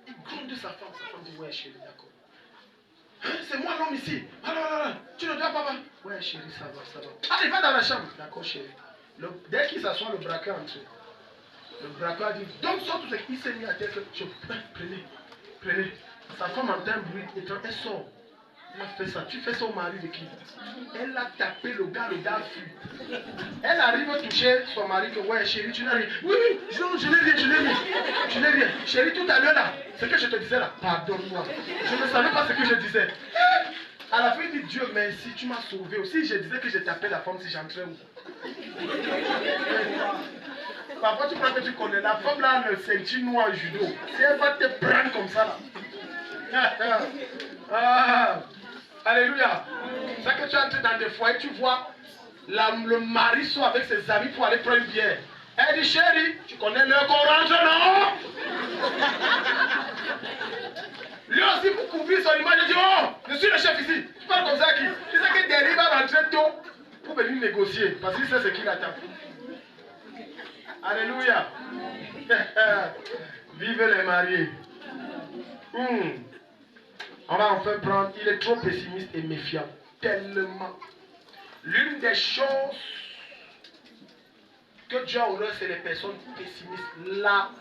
il gronde sa femme. Sa femme dit, ouais chérie, d'accord. C'est moi l'homme ici. Alors, tu ne dois pas. Ouais chérie, ça va. Allez, va dans la chambre. D'accord chérie. Dès qu'il s'assoit, le braqueur entre. Le braqueur a dit, donc sort tout ce qu'il s'est mis à terre. Prenez. Sa femme entend un bruit et elle sort. Elle a fait ça. Tu fais ça au mari de qui? Elle a tapé le gars fuit. Elle arrive à toucher son mari que ouais chérie, tu n'as rien. Oui, je n'ai rien. Chérie, tout à l'heure là, ce que je te disais là, pardonne-moi. Je ne savais pas ce que je disais. À la fin, il dit Dieu merci, tu m'as sauvé. Aussi, je disais que je tapais la femme si j'entrais où. Parfois, tu crois que tu connais. La femme là, le ceinture noir en judo. Si elle va te prendre comme ça là. Alléluia. C'est que tu entres dans des foyers, tu vois le mari soit avec ses amis pour aller prendre une bière. Elle dit chérie, tu connais le Coran, non? Lui aussi pour couvrir son image, il dit oh, je suis le chef ici. Tu parles comme ça à qui? Tu sais que derrière il va rentrer tôt pour venir négocier parce qu'il sait ce qu'il attend. Alléluia. Vive les mariés. On va enfin prendre, il est trop pessimiste et méfiant. Tellement. L'une des choses que Dieu a horreur, c'est les personnes pessimistes. La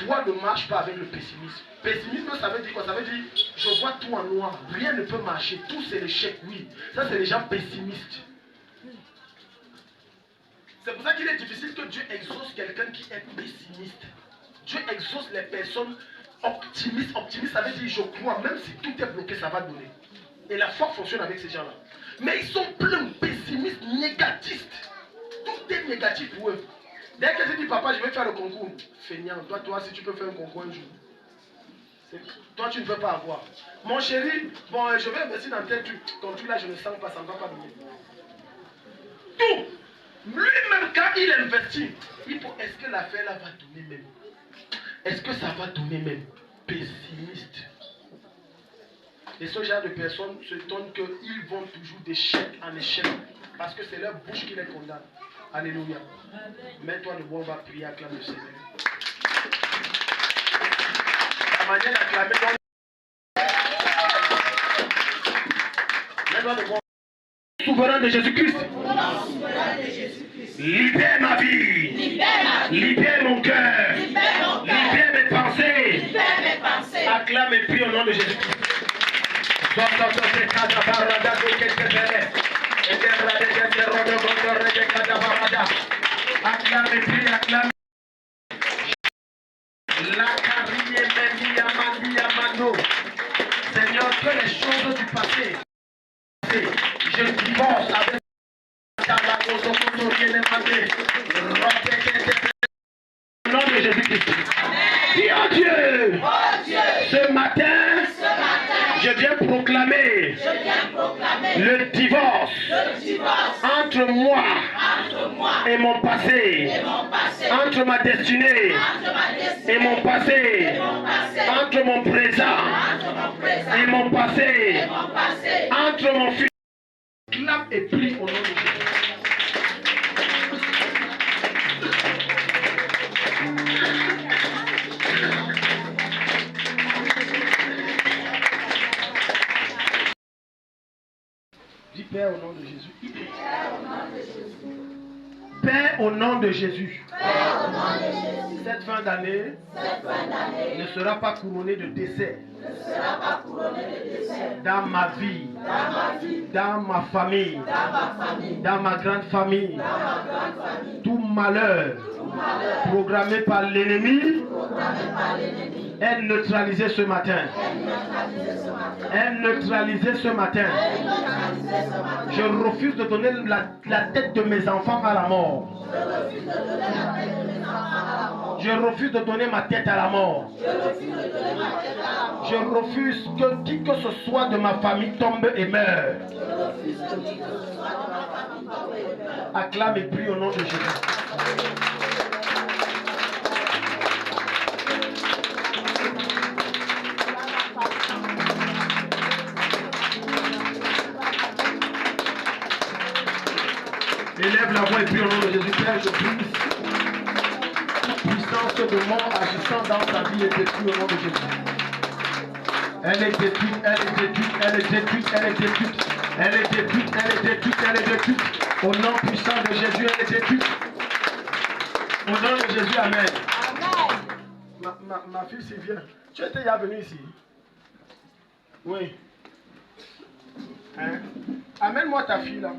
foi ne marche pas avec le pessimisme. Pessimisme, ça veut dire quoi? Ça veut dire, je vois tout en noir, rien ne peut marcher, tout c'est l'échec, oui. Ça c'est les gens pessimistes. C'est pour ça qu'il est difficile que Dieu exauce quelqu'un qui est pessimiste. Dieu exauce les personnes optimistes. Optimiste, ça veut dire je crois, même si tout est bloqué, ça va donner. Et la foi fonctionne avec ces gens-là. Mais ils sont pleins pessimistes, négatifs. Tout est négatif pour eux. Dès que je dis papa, je vais faire le concours. Feignant, toi, si tu peux faire un concours un jour. Toi, tu ne veux pas avoir. Mon chéri, bon, je vais investir dans tel truc. Ton truc là, je ne sens pas, ça ne va pas donner. Tout. Lui-même, quand il investit, il faut, est-ce que l'affaire là va donner même? Est-ce que ça va donner même? Pessimiste. Et ce genre de personnes se donnent qu'ils vont toujours d'échec en échec. Parce que c'est leur bouche qui les condamne. Alléluia. Mets-toi debout, on va prier, acclamer le Seigneur. La manière d'acclamer, mets-toi debout. Souverain de Jésus-Christ. Libère ma vie. Libère mon cœur. Libère mes pensées. Acclame et prie au nom de Jésus-Christ. Acclamez, prie, acclamez. La carrière Mendia Mandia Mando. Seigneur, que les choses du passé, je divorce avec au nom de Jésus-Christ. Dis oh Dieu, ce matin, je viens proclamer le divorce entre moi et mon passé, entre ma destinée et mon passé, entre mon présent et mon passé, entre mon futur. Clame et prie au nom de Jésus. Dis Père au nom de Jésus. Père au nom de Jésus. Cette fin d'année ne sera pas couronnée de décès. Dans ma vie, dans ma famille, dans ma grande famille, tout malheur programmé par l'ennemi est neutralisé ce matin. Est neutralisé ce matin. Je refuse de donner la tête de mes enfants à la mort. Je refuse de donner ma tête à la mort. Je refuse que qui que ce soit de ma famille tombe et meure. Acclame et prie au nom de Jésus. Élève la voix et prie au nom de Jésus. Père, je prie. Toute puissance de mort agissant dans ta vie est détruite au nom de Jésus. Elle est détruite, elle est détruite, elle est détruite, elle est détruite. Elle est détruite, elle est détruite, elle est détruite. Au nom puissant de Jésus, elle est détruite. Au nom de Jésus, Amen. Ma fille Sylvia, tu étais déjà venue ici? Oui. Hein? Amène-moi ta fille là.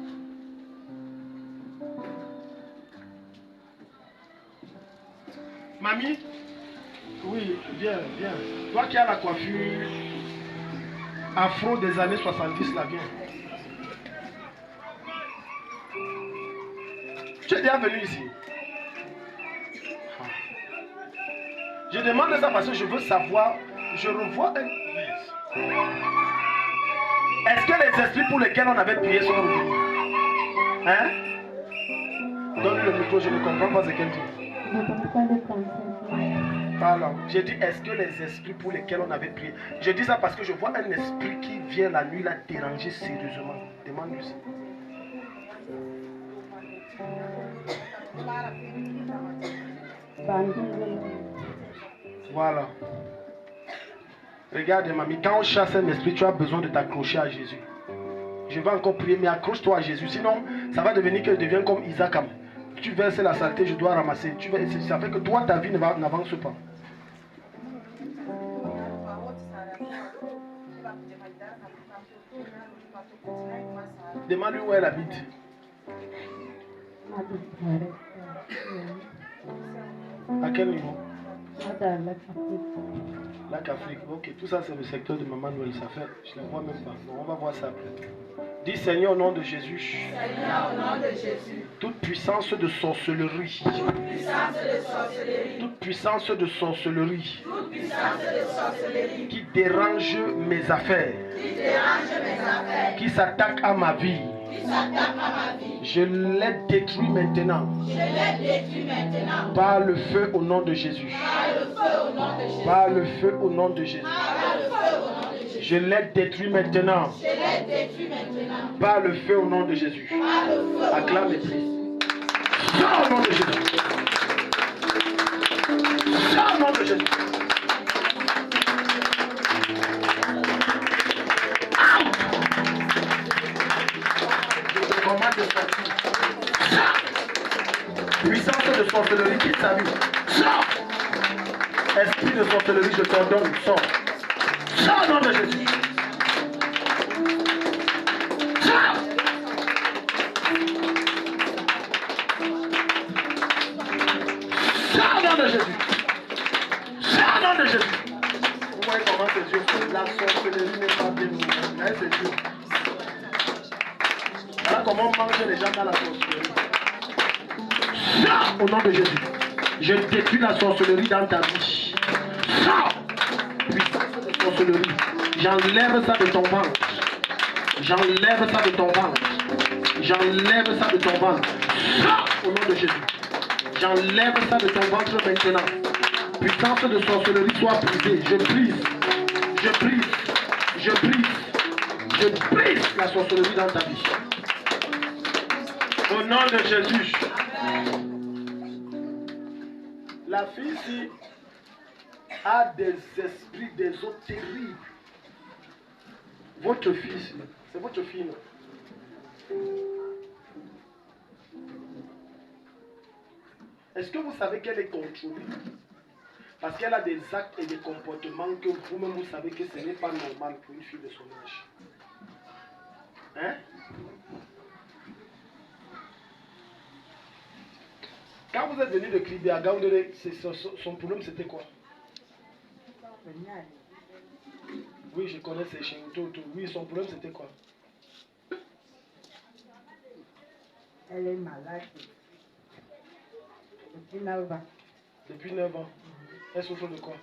Mamie? Oui, viens, viens. Toi qui as la coiffure afro des années 70, là, viens. Tu es déjà venu ici? Je demande ça parce que je veux savoir. Je revois un... Est-ce que les esprits pour lesquels on avait prié sont revenus? Hein? Donne le micro, je ne comprends pas ce qu'elle dit. Pardon, j'ai dit est-ce que les esprits pour lesquels on avait prié. Je dis ça parce que je vois un esprit qui vient la nuit la déranger sérieusement. Demande-lui ça. Voilà. Regarde mamie, quand on chasse un esprit, tu as besoin de t'accrocher à Jésus. Je vais encore prier, mais accroche-toi à Jésus. Sinon, ça va devenir que devient comme Isaac. Tu verses la saleté, je dois ramasser. Ça fait que toi, ta vie n'avance pas. Demande-lui où elle habite. À quel niveau? Lac Afrique. Ok, tout ça c'est le secteur de Maman Noël. Ça fait, je ne la vois même pas. Non, on va voir ça après. Dis Seigneur au nom de Jésus. Seigneur au nom de Jésus. Toute puissance de sorcellerie. Toute puissance de sorcellerie. Qui dérange mes affaires. Qui s'attaque à ma vie. Je les détruis maintenant. Par le feu au nom de Jésus. Par le feu au nom de Jésus. Je les détruis maintenant. Par le feu au nom de Jésus. Acclame et prie. Sors au nom de Jésus. Sors au nom de Jésus. Puissance de sorcellerie, quitte sa vie. Sors! Esprit de sorcellerie, je t'ordonne, sors. Sors au nom de Jésus. Sors! nom de Jésus. Au nom de Jésus. Vous voyez comment ces yeux sont. La sorcellerie n'est pas bien nourrie. Mais c'est Dieu. Voilà comment on mange les gens dans la sorcellerie. Au nom de Jésus. Je détruis la sorcellerie dans ta vie. Puissance de sorcellerie. J'enlève ça de ton ventre. J'enlève ça de ton ventre. J'enlève ça de ton ventre. Au nom de Jésus. J'enlève ça de ton ventre maintenant. Puissance de sorcellerie soit brisée. Je brise. Je brise. Je brise. Je brise la sorcellerie dans ta vie. Au nom de Jésus. La fille ici a des esprits, des eaux terribles. Votre fils, c'est votre fille. Est-ce que vous savez qu'elle est contrôlée? Parce qu'elle a des actes et des comportements que vous-même vous savez que ce n'est pas normal pour une fille de son âge. Hein? Quand vous êtes venu de Kribiaga, son problème c'était quoi? Oui, je connais ces chiens. Oui, son problème c'était quoi? Elle est malade. Depuis 9 ans. Depuis 9 ans. Elle souffre de quoi?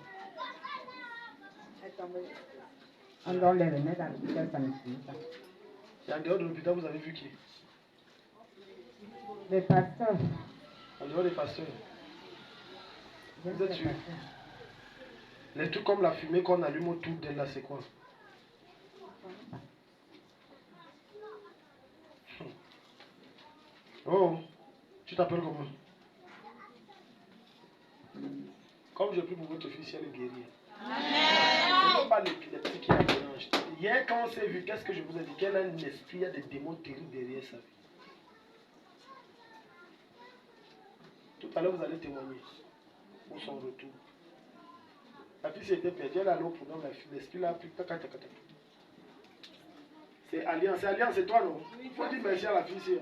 On doit les remettre à l'hôpital, ça ne suffit pas. Et en dehors de l'hôpital, vous avez vu qui? Les pasteurs. En dehors des pasteurs. Vous êtes sûr? Les trucs comme la fumée qu'on allume autour d'elle là, c'est quoi? Oh, tu t'appelles comment? Comme je prie pour votre fils, elle est guérie. Ce n'est pas l'épilepsie qui la dérange. Hier, quand on s'est vu, qu'est-ce que je vous ai dit? Qu'elle a un esprit, il y a des démons terribles derrière sa vie. Tout à l'heure, vous allez témoigner pour son retour. La fille s'était perdue, elle a l'eau pour nous, l'esprit l'a pris. C'est Alliance. C'est Alliance, c'est toi, non? Il faut dire merci à la fille ici.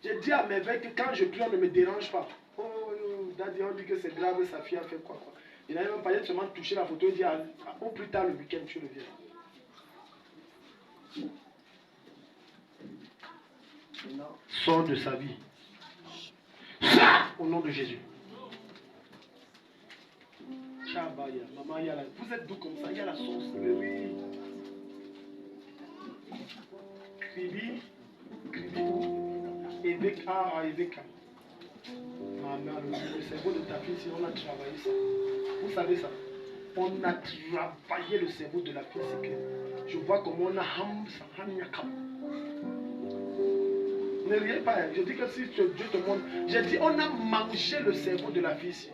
J'ai dit à mes veilles que quand je prie, on ne me dérange pas. Oh, Daddy, on dit que c'est grave, sa fille a fait quoi. Il n'avait même pas seulement touché la photo et dit au plus tard le week-end, tu reviens. Maintenant, sors de sa vie. Au nom de Jésus. Chabaya, maman, il y a la... Vous êtes doux comme ça, il y a la sorcellerie. Kribi, Eveka. Maman, le cerveau de ta fille, si on a travaillé ça. Vous savez ça? On a travaillé le cerveau de la fille, c'est que je vois comment on a ne riez pas, je dis que si Dieu te montre, j'ai dit on a mangé le cerveau de la fille ici.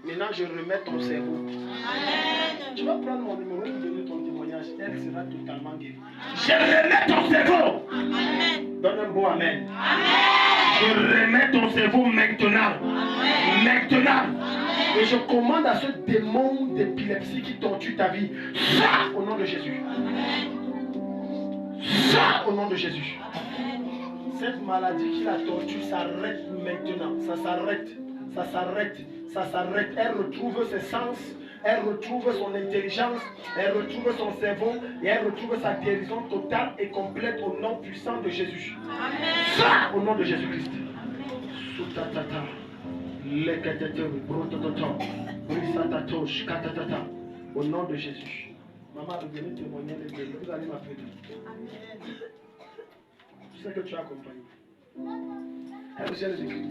Maintenant je remets ton cerveau. Amen. Tu vas prendre mon numéro pour donner ton témoignage, elle sera totalement guérie. Je remets ton cerveau. Amen. Donne un bon amen. Amen. Je remets ton cerveau maintenant. Amen. Maintenant. Amen. Et je commande à ce démon d'épilepsie qui torture ta vie. Ça au nom de Jésus. Amen. Ça au nom de Jésus. Cette maladie qui la torture s'arrête maintenant. Ça s'arrête. Ça s'arrête. Ça s'arrête. Elle retrouve ses sens. Elle retrouve son intelligence. Elle retrouve son cerveau. Et elle retrouve sa guérison totale et complète au nom puissant de Jésus. Amen. Ça au nom de Jésus-Christ. Au nom de Jésus. Maman, revenez témoigner les guéris. Vous allez m'appeler. Amen. Tu sais que tu as accompagné. Elle aussi, elle est écrite.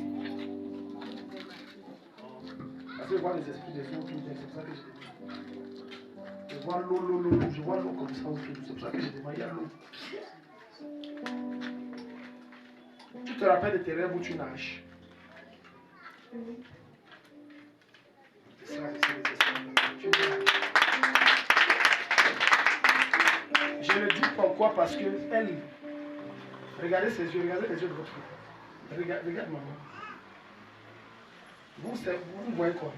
Parce que je vois les esprits des autres, c'est pour ça que je dis. Je vois l'eau, je vois l'eau comme ça autour. C'est pour ça que je demande, il y a l'eau. Tu te rappelles de tes rêves où tu nages? C'est ça, c'est les esprits. Tu nages. Je le dis pourquoi? Parce que elle. Regardez ses yeux, regardez les yeux de votre fille. Regarde maman. Vous voyez quoi?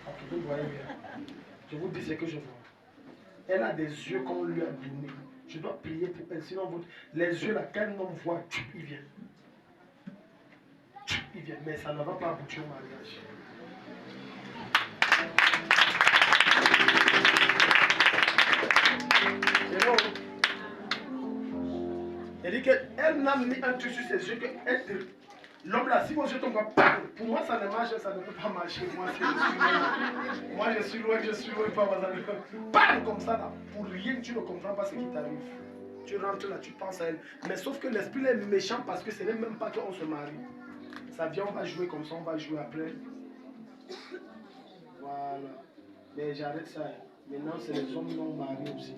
Ok, vous voyez bien. Je vous dis ce que je vois. Elle a des yeux qu'on lui a donnés. Je dois prier pour elle, sinon les yeux là, quand on voit, il vient. il vient. Mais ça ne va pas aboutir au mariage. C'est bon. Elle dit qu'elle n'a mis un truc sur ses yeux que l'homme là, si vos yeux tombent, pour moi ça ne marche, ça ne peut pas marcher. Moi je suis loin, parle comme ça là. Pour rien, tu ne comprends pas ce qui t'arrive. Tu rentres là, tu penses à elle. Mais sauf que l'esprit est méchant parce que ce n'est même pas qu'on se marie. Ça vient, on va jouer comme ça, on va jouer après. Voilà. Mais j'arrête ça. Maintenant, c'est les hommes non mariés aussi.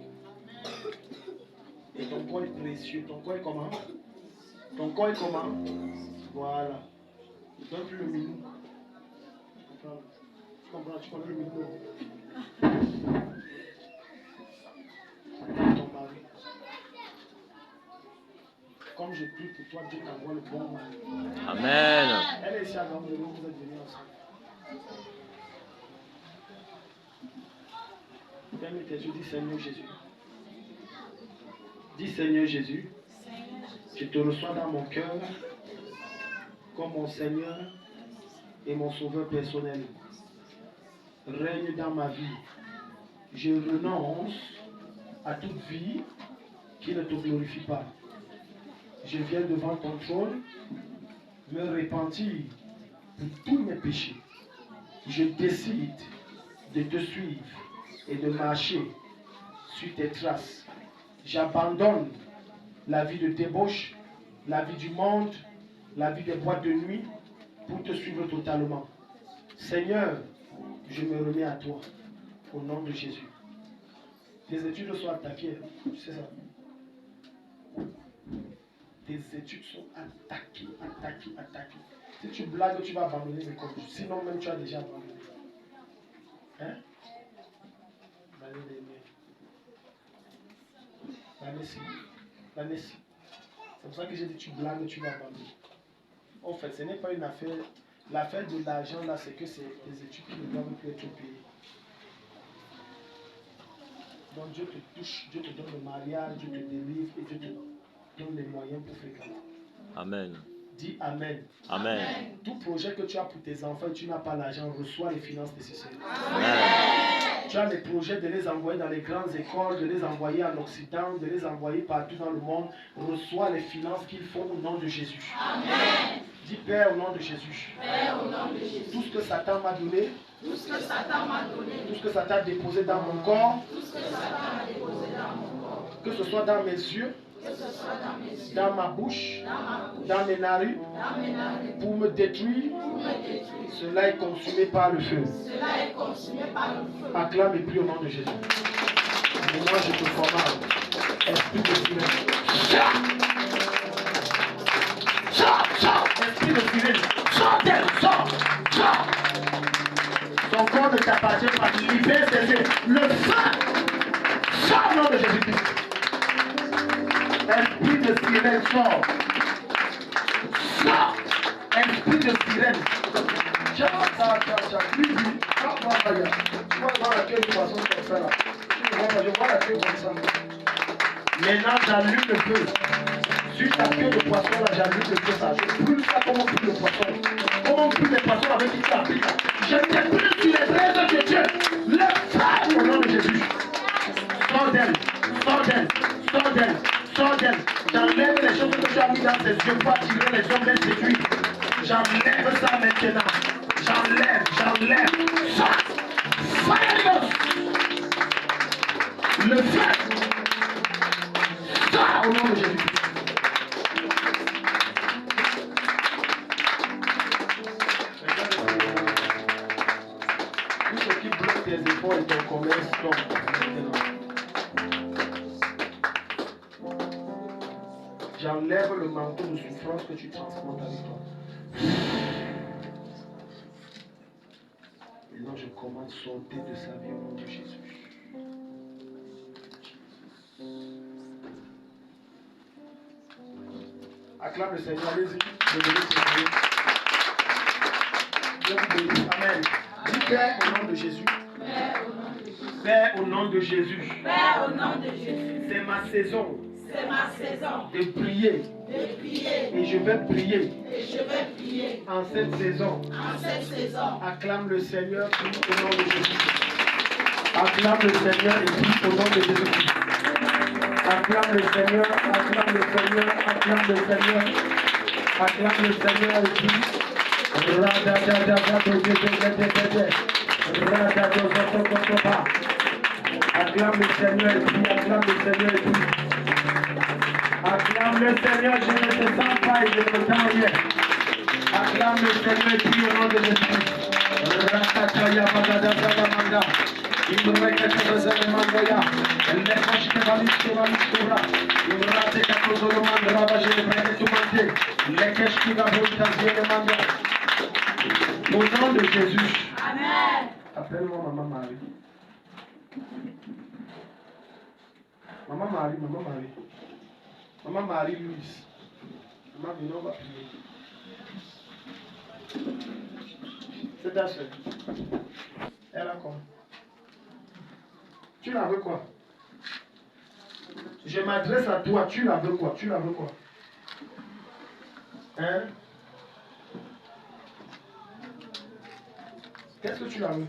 Et ton corps est précieux. Ton corps est comment? Ton corps est comment? Voilà. Ne donne plus le minou. Tu comprends? Tu connais le minou? Ton mari. Comme je prie pour toi, Dieu t'envoie le bon mari. Amen. Elle est ici à Gambe, vous êtes venus ensemble. Ferme tes yeux, dis Seigneur Jésus. Dis Seigneur Jésus, je te reçois dans mon cœur comme mon Seigneur et mon Sauveur personnel. Règne dans ma vie. Je renonce à toute vie qui ne te glorifie pas. Je viens devant ton trône me repentir de tous mes péchés. Je décide de te suivre et de marcher sur tes traces. J'abandonne la vie de débauche, la vie du monde, la vie des boîtes de nuit pour te suivre totalement. Seigneur, je me remets à toi au nom de Jésus. Tes études sont attaquées, tu sais ça? Tes études sont attaquées. Si tu blagues, tu vas abandonner l'école. Sinon, même tu as déjà abandonné. Hein? L'année-ci. C'est pour ça que j'ai dit tu blagues, tu vas abandonner. En fait, ce n'est pas une affaire. L'affaire de l'argent, là, c'est que c'est des études qui ne doivent plus être payées. Donc Dieu te touche, Dieu te donne le mariage, Dieu te délivre et Dieu te donne les moyens pour fréquenter. Amen. Dis Amen. Amen. Tout projet que tu as pour tes enfants, tu n'as pas l'argent, reçois les finances nécessaires. Amen. Tu as les projets de les envoyer dans les grandes écoles, de les envoyer en Occident, de les envoyer partout dans le monde. Reçois les finances qu'il faut au nom de Jésus. Amen. Dis Père au nom de Jésus. Père, au nom de Jésus. Tout ce que Satan m'a donné, Tout ce que Satan m'a donné, tout ce que Satan a déposé dans mon corps, tout ce que Satan a déposé dans mon corps, que ce soit dans mes yeux, que ce soit dans mes yeux, dans ma bouche, dans ma bouche, dans mes narines, dans mes narines, pour me détruire, pour me détruire. cela est consumé par le feu. Cela est consumé par le feu. Acclame et prie au nom de Jésus. Et moi je te commande, esprit de silence. Sors, esprit de silence. Sors d'elle, sors. Ton corps ne t'appartient pas. Libère ses yeux. Le feu. Sors au nom de Jésus-Christ. Esprit de sirène, sors. Sors. Esprit de sirène. Tiens. Lui, tu vas voir la queue de poisson comme ça là. Je vois la queue comme ça. Maintenant, j'allume le feu. Sur ta queue de poisson là, j'allume le feu ça. Je brûle ça comme on brûle le poisson. Comme on brûle les poissons avec une tapis là. Je te brûle sur les braises de Dieu. Le feu au nom de Jésus. Sors d'elle. J'enlève les choses que tu as mis dans tes yeux pour attirer les hommes les séduire. J'enlève ça maintenant. J'enlève. Sors. Fire. Le feu. Sors au nom de Jésus. Tout ce qui bloque tes efforts et ton commerce tombe. J'enlève le manteau de souffrance que tu transportes avec toi. Maintenant, je commande sortir de sa vie au nom de Jésus. Acclame le Seigneur, allez-y. Je vous bénis. Amen. Dis Père au nom de Jésus. Père, au nom de Jésus. Père au nom de Jésus. Père, au nom de Jésus. C'est ma saison. C'est C'est ma saison de prier. de prier. Et je vais prier. Et je vais prier. En cette saison, En cette saison, acclame le Seigneur, prie au nom de Jésus. Acclame le Seigneur et prie au nom de Jésus. Acclame le Seigneur, acclame le Seigneur, acclame le Seigneur. Acclame le Seigneur et prie. Acclame le Seigneur et prie, acclame le Seigneur et prie. Acclame le Seigneur, je ne te sens pas et je ne t'entends rien. Acclame le Seigneur et prie au nom de Jésus. Rakataya Bagadabramanda. Imrekatazamandaya. Lekoshkevalikura. Imrate Katozolomandra Bajebrekatumante. Lekeshkivabotaziemanda. Au nom de Jésus. Amen. Appelle-moi Maman Marie. Maman Marie, Maman Marie. Maman Marie-Louise. Maman, on va prier. C'est ta soeur. Elle a quoi? Tu la veux quoi? Je m'adresse à toi. Tu la veux quoi? Tu la veux quoi? Hein? Qu'est-ce que tu la veux?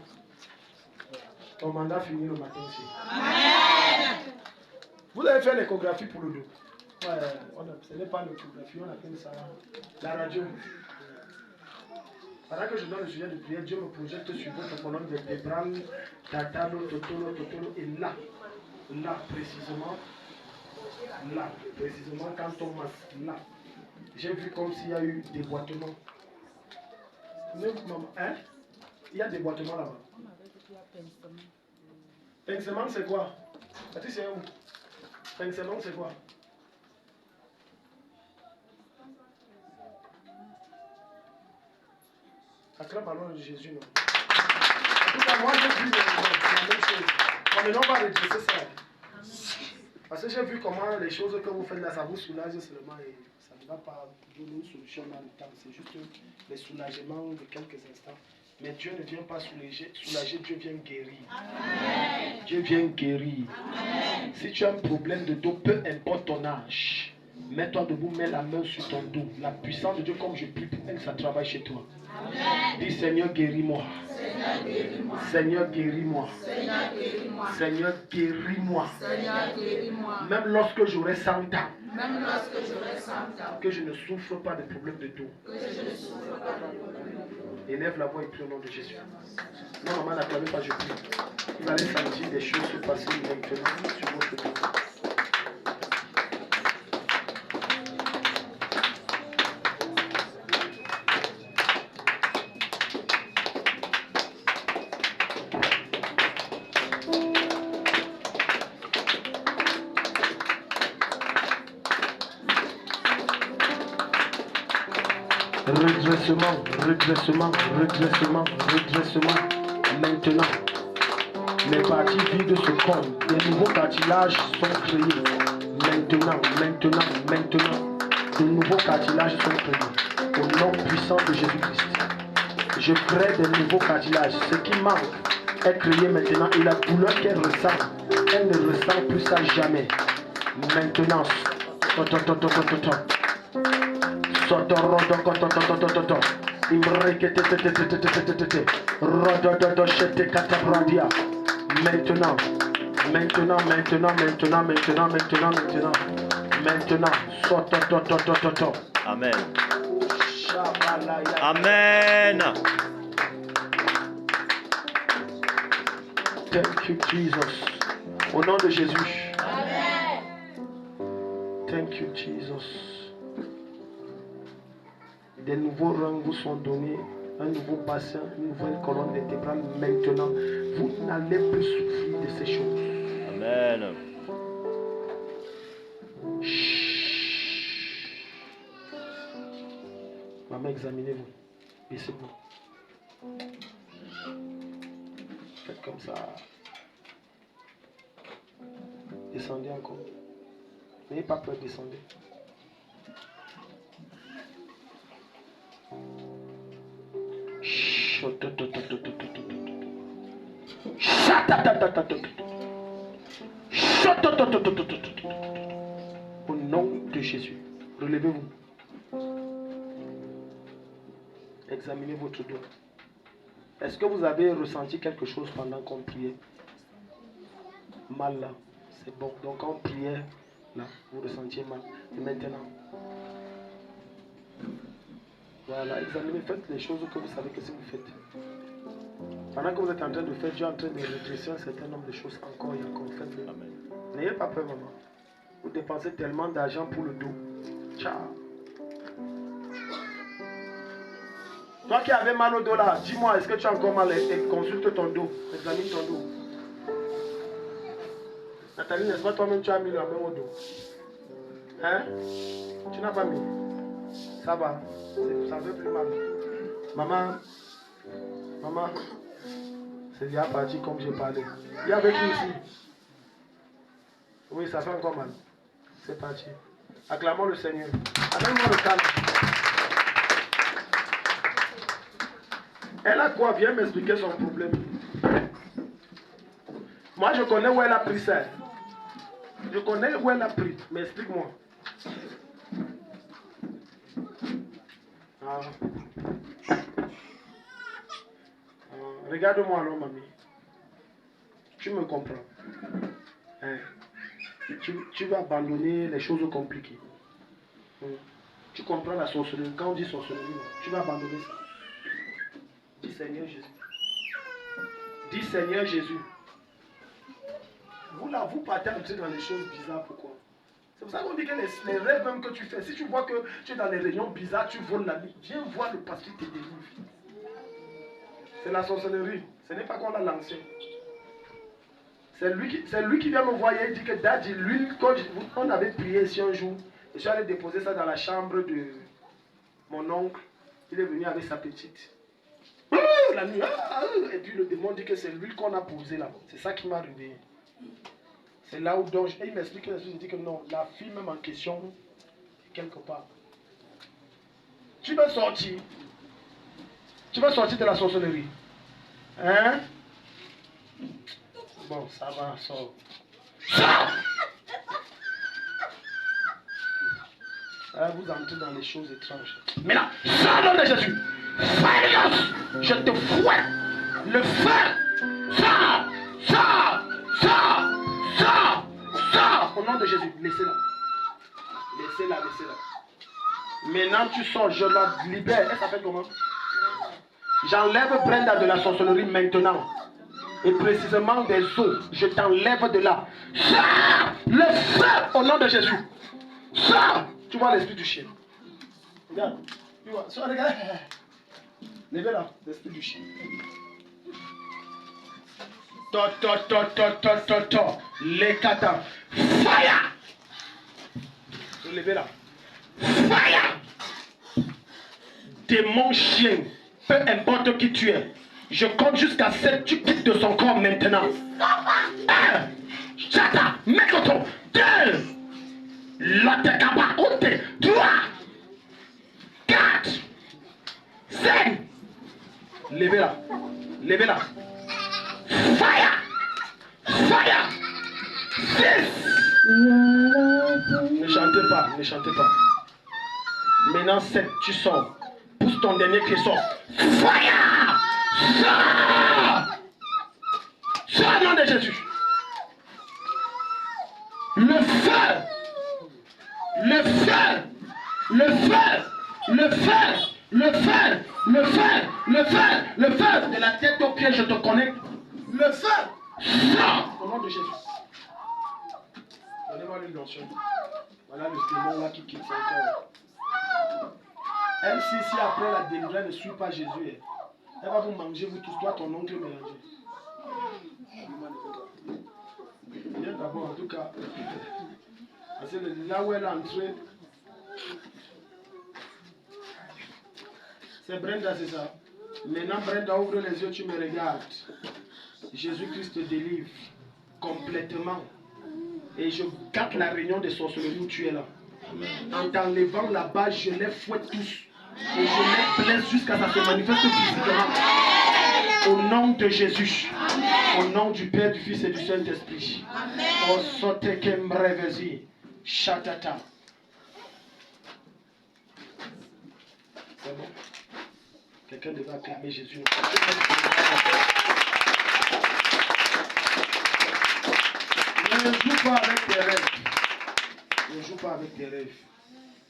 Ton mandat finit le matin ici. Amen. Vous avez fait l'échographie pour le dos. Ouais, ce n'est pas l'échographie, on appelle ça la radio. Pendant que je donne le sujet de prière, Dieu me projette sur votre colonne vertébrale, tatalo, totolo, et là, précisément, quand on masse, là, j'ai vu comme s'il y a eu des boitements. Hein? Il y a des boitements là-bas. Pincement, c'est quoi? C'est où? Pincement, c'est quoi? Acclame à l'ordre de Jésus, non? En tout cas, moi, j'ai vu la même chose. Mais non, on va redresser ça. Parce que j'ai vu comment les choses que vous faites là, ça vous soulage seulement et ça ne va pas donner une solution dans le temps. C'est juste les soulagements de quelques instants. Mais Dieu ne vient pas soulager, Dieu vient guérir. Amen. Dieu vient guérir. Amen. Si tu as un problème de dos, peu importe ton âge, mets-toi debout, mets la main sur ton dos. La puissance de Dieu, comme je prie pour elle, ça travaille chez toi. Amen. Dis Seigneur, guéris-moi. Seigneur, guéris-moi. Seigneur, guéris-moi. Seigneur, guéris-moi. Seigneur, guéris-moi. Même lorsque j'aurai 100 ans. Même lorsque j'aurai 100 ans. Que je ne souffre pas de problème de dos. Que je ne souffre pas de problème de dos. Élève la voix et prie au nom de Jésus. Non, maman, n'acclamez pas, je prie. Vous allez sentir des choses se passer maintenant sur votre dos. Redressement. Maintenant, les parties vides se collent. Des nouveaux cartilages sont créés. Maintenant. De nouveaux cartilages sont créés. Au nom puissant de Jésus-Christ. Je crée des nouveaux cartilages. Ce qui manque est créé maintenant. Et la douleur qu'elle ressent, elle ne ressent plus ça jamais. Maintenant. Maintenant. Amen. Amen. Thank you, Jesus. Au nom de Jésus. Amen. Thank you, Jesus. Des nouveaux rangs vous sont donnés, un nouveau bassin, une nouvelle colonne vertébrale. Maintenant, vous n'allez plus souffrir de ces choses. Amen. Maman, examinez-vous. Baissez-vous. Faites comme ça. Descendez encore. N'ayez pas peur, descendez. de Jésus. Relevez-vous. Examinez votre dos. Est-ce que vous avez ressenti quelque chose pendant qu'on priait? Mal là. C'est bon. Donc quand on priait, là, vous ressentiez mal. Et maintenant, voilà, examinez, faites les choses que vous savez que si vous faites. Pendant que vous êtes en train de faire, Dieu est en train de redresser un certain nombre de choses encore et encore. Faites-le. N'ayez pas peur, maman. Vous dépensez tellement d'argent pour le dos. Ciao. Toi qui avais mal au dos là, dis-moi, est-ce que tu as encore mal et consulte ton dos. Examine ton dos. Nathalie, n'est-ce pas toi-même tu as mis la main au dos? Hein? Tu n'as pas mis? Ça va. Ça fait plus mal. Maman, c'est déjà parti comme j'ai parlé. Il y avait qui ici? Oui, ça fait encore mal. C'est parti. Acclamons le Seigneur. Amène-moi le calme. Elle a quoi? Viens m'expliquer son problème. Moi, je connais où elle a pris ça. Je connais où elle a pris. Mais explique-moi. Regarde-moi alors, mamie. Tu me comprends. Hein? Tu vas abandonner les choses compliquées. Tu comprends la sorcellerie. Quand on dit sorcellerie, tu vas abandonner ça. Dis Seigneur Jésus. Dis Seigneur Jésus. Vous là, vous partez entrer dans les choses bizarres. Pourquoi? C'est pour ça qu'on dit que les rêves même que tu fais, si tu vois que tu es dans les réunions bizarres, tu voles la nuit. Viens voir le pasteur qui te délivre. C'est la sorcellerie. Ce n'est pas qu'on l'a lancé. C'est lui qui vient me voir et il dit que Daddy, l'huile, quand on avait prié ici un jour, je suis allé déposer ça dans la chambre de mon oncle. Il est venu avec sa petite. La nuit, et puis le démon dit que c'est l'huile qu'on a posée là. C'est ça qui m'a réveillé. C'est là où donc, il m'explique, il dit que non, la fille même en question, quelque part. Tu veux sortir. Tu veux sortir de la sorcellerie. Hein? Bon, ça va, sors. Sors! Vous entrez dans les choses étranges. Mais là, sors au nom de Jésus. Fire! Je te fouette. Le feu. Sors! Sors! Sors! Sors! Sors! Au nom de Jésus, laissez-la. Laissez-la, laissez-la. Maintenant, tu sors, je la libère. Elle s'appelle comment? J'enlève Brenda de la sorcellerie maintenant. Et précisément des os. Je t'enlève de là. Sors! Le feu au nom de Jésus. Sors! Tu vois l'esprit du chien. Regarde. Tu vois. Sors, regarde. Levez là, l'esprit du chien. Les kata. Fire! Levez là. Fire! Démon chien. Peu importe qui tu es. Je compte jusqu'à 7, tu quittes de son corps maintenant. 1. Chata, Mekoto. 2. Lotekaba, Ote. 3. 4. 5. Levez-la. Levez-la. Fire! Fire! 6. Ne chantez pas, ne chantez pas. Maintenant 7, tu sors. Pousse ton dernier qui sort. Fire! Sors! Sors au nom de Jésus. Le feu! Le feu! Le feu! Le feu! Le feu! Le feu! Le feu! Le feu! De la tête aux pieds, je te connais. Le feu! Sors! Au nom de Jésus. Donnez-moi l'huile d'onction. Voilà le démon là qui quitte son corps. Elle, si après la délivrance ne suit pas Jésus, elle va vous manger, vous tous, toi, ton oncle mélangé. Viens d'abord, en tout cas. Parce que là où elle est entrée, c'est Brenda, c'est ça. Maintenant, Brenda, ouvre les yeux, tu me regardes. Jésus-Christ te délivre complètement. Et je garde la réunion de sorcellerie où tu es là. En t'enlevant là-bas, je les fouette tous. Et je les blesse jusqu'à ce que ça se manifeste physiquement. Au nom de Jésus. Amen. Au nom du Père, du Fils et du Saint-Esprit. Amen. Chatata. C'est bon. Quelqu'un devrait acclamer Jésus. Ne joue pas avec tes rêves. Ne joue pas avec tes rêves.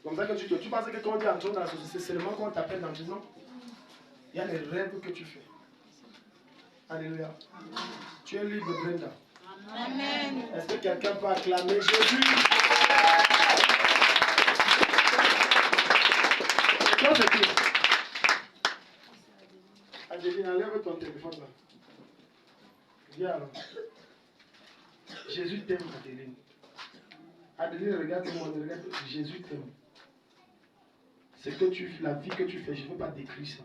Comme ça que tu penses que quand on dit entrer dans la société, c'est seulement quand on t'appelle dans le non. Il y a les rêves que tu fais. Alléluia. Tu es libre, Brenda. Amen. Est-ce que quelqu'un peut acclamer Jésus? Quand c'est tout. Adeline, enlève ton téléphone là. Viens alors. Jésus t'aime, Adeline. Adeline, regarde-moi, regarde. Jésus t'aime. C'est que la vie que tu fais, je ne veux pas décrire ça.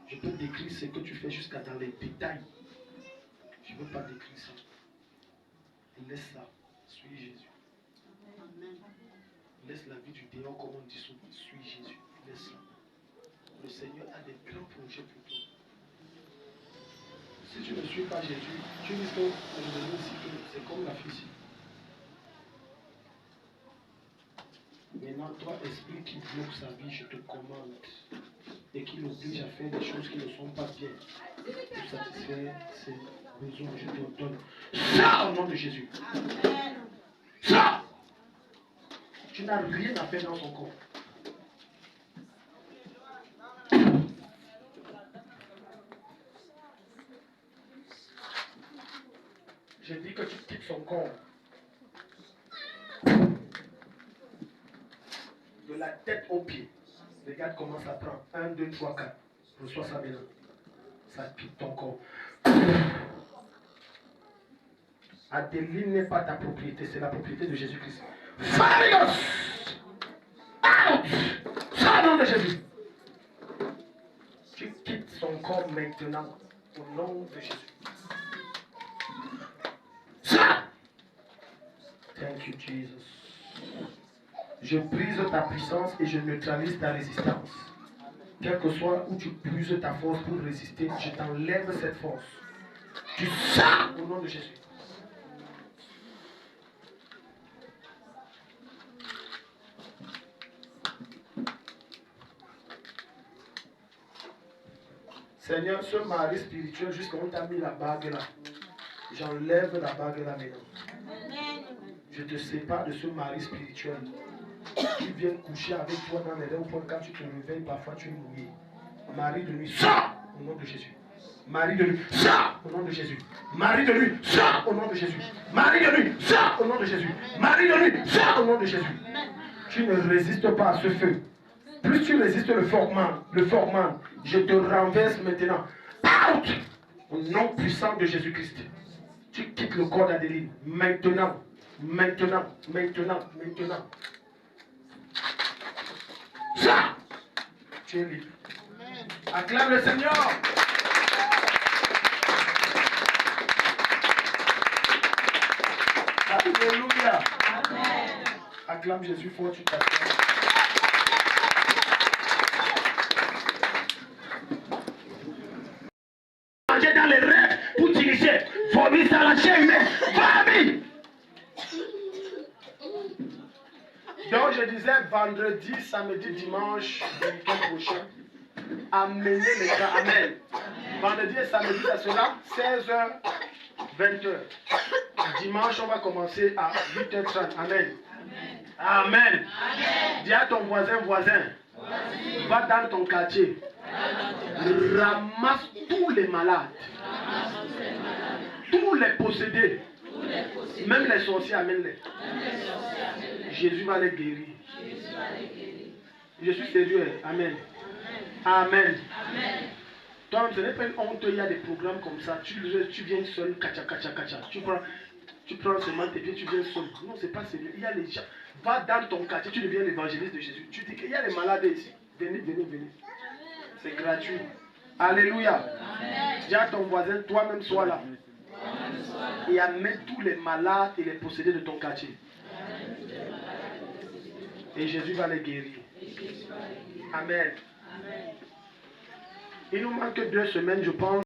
Je peux décrire ce que tu fais jusqu'à dans les détails. Je ne veux pas décrire ça. Laisse ça. Suis Jésus. Laisse la vie du dehors comme on dit souvent. Suis Jésus. Laisse ça. Le Seigneur a des grands projets pour toi. Si tu ne suis pas Jésus, tu risques de devenir aussi que c'est comme la fille. Maintenant, toi, esprit qui bloque sa vie, je te commande et qui l'oblige à faire des choses qui ne sont pas bien pour satisfaire ses besoins, je te donne ça au nom de Jésus. Ça! Tu n'as rien à faire dans son corps. Je dis que tu quittes son corps. De la tête aux pieds. Regarde comment ça prend. 1, 2, 3, 4. Reçois ça maintenant. Ça quitte ton corps. Adeline n'est pas ta propriété, c'est la propriété de Jésus-Christ. Farios! Out! Ça au nom de Jésus. Tu quittes son corps maintenant. Au nom de Jésus. Ça! Thank you, Jesus. Je brise ta puissance et je neutralise ta résistance. Quel que soit où tu puises ta force pour résister, je t'enlève cette force. Tu sors au nom de Jésus. Seigneur, ce mari spirituel, jusqu'à où tu as mis la bague là, j'enlève la bague là maintenant. Je te sépare de ce mari spirituel. Qui vient coucher avec toi dans les lèvres, quand tu te réveilles, parfois tu es mouillé. Marie de nuit, sors au nom de Jésus. Marie de nuit, sors au nom de Jésus. Marie de nuit, sors au nom de Jésus. Marie de nuit, sors au nom de Jésus. Marie de nuit, sors au nom de Jésus. Tu ne résistes pas à ce feu. Plus tu résistes le formant, je te renverse maintenant. Out! Au nom puissant de Jésus-Christ. Tu quittes le corps d'Adeline. Maintenant. Ça! Tu es libre. Acclame le Seigneur. Alléluia. Acclame Jésus fort, tu t'acclames. Manger dans les rêves pour diriger. Vomir dans la chair humaine. Vomir. Donc je disais vendredi, samedi, dimanche, le week-end prochain, amenez les gars, amen. Vendredi et samedi, ça sera 16h, 20h. Dimanche, on va commencer à 8h30, amen. Amen. Dis à ton voisin, va dans ton quartier, ramasse tous les malades, tous les possédés, même les sorciers, amène-les. Jésus va les guérir. Je suis sérieux. Amen. Amen. Toi, ce n'est pas une honte, il y a des programmes comme ça. Tu viens seul, kacha. Tu prends seulement tes pieds, tu viens seul. Non, c'est pas sérieux. Il y a les gens. Va dans ton quartier, tu deviens l'évangéliste de Jésus. Tu dis qu'il y a les malades ici. Venez. C'est gratuit. Alléluia. Dis à ton voisin, toi-même sois là. Et amène tous les malades et les possédés de ton quartier. Et Jésus va les guérir. Amen. Il nous manque 2 semaines, je pense.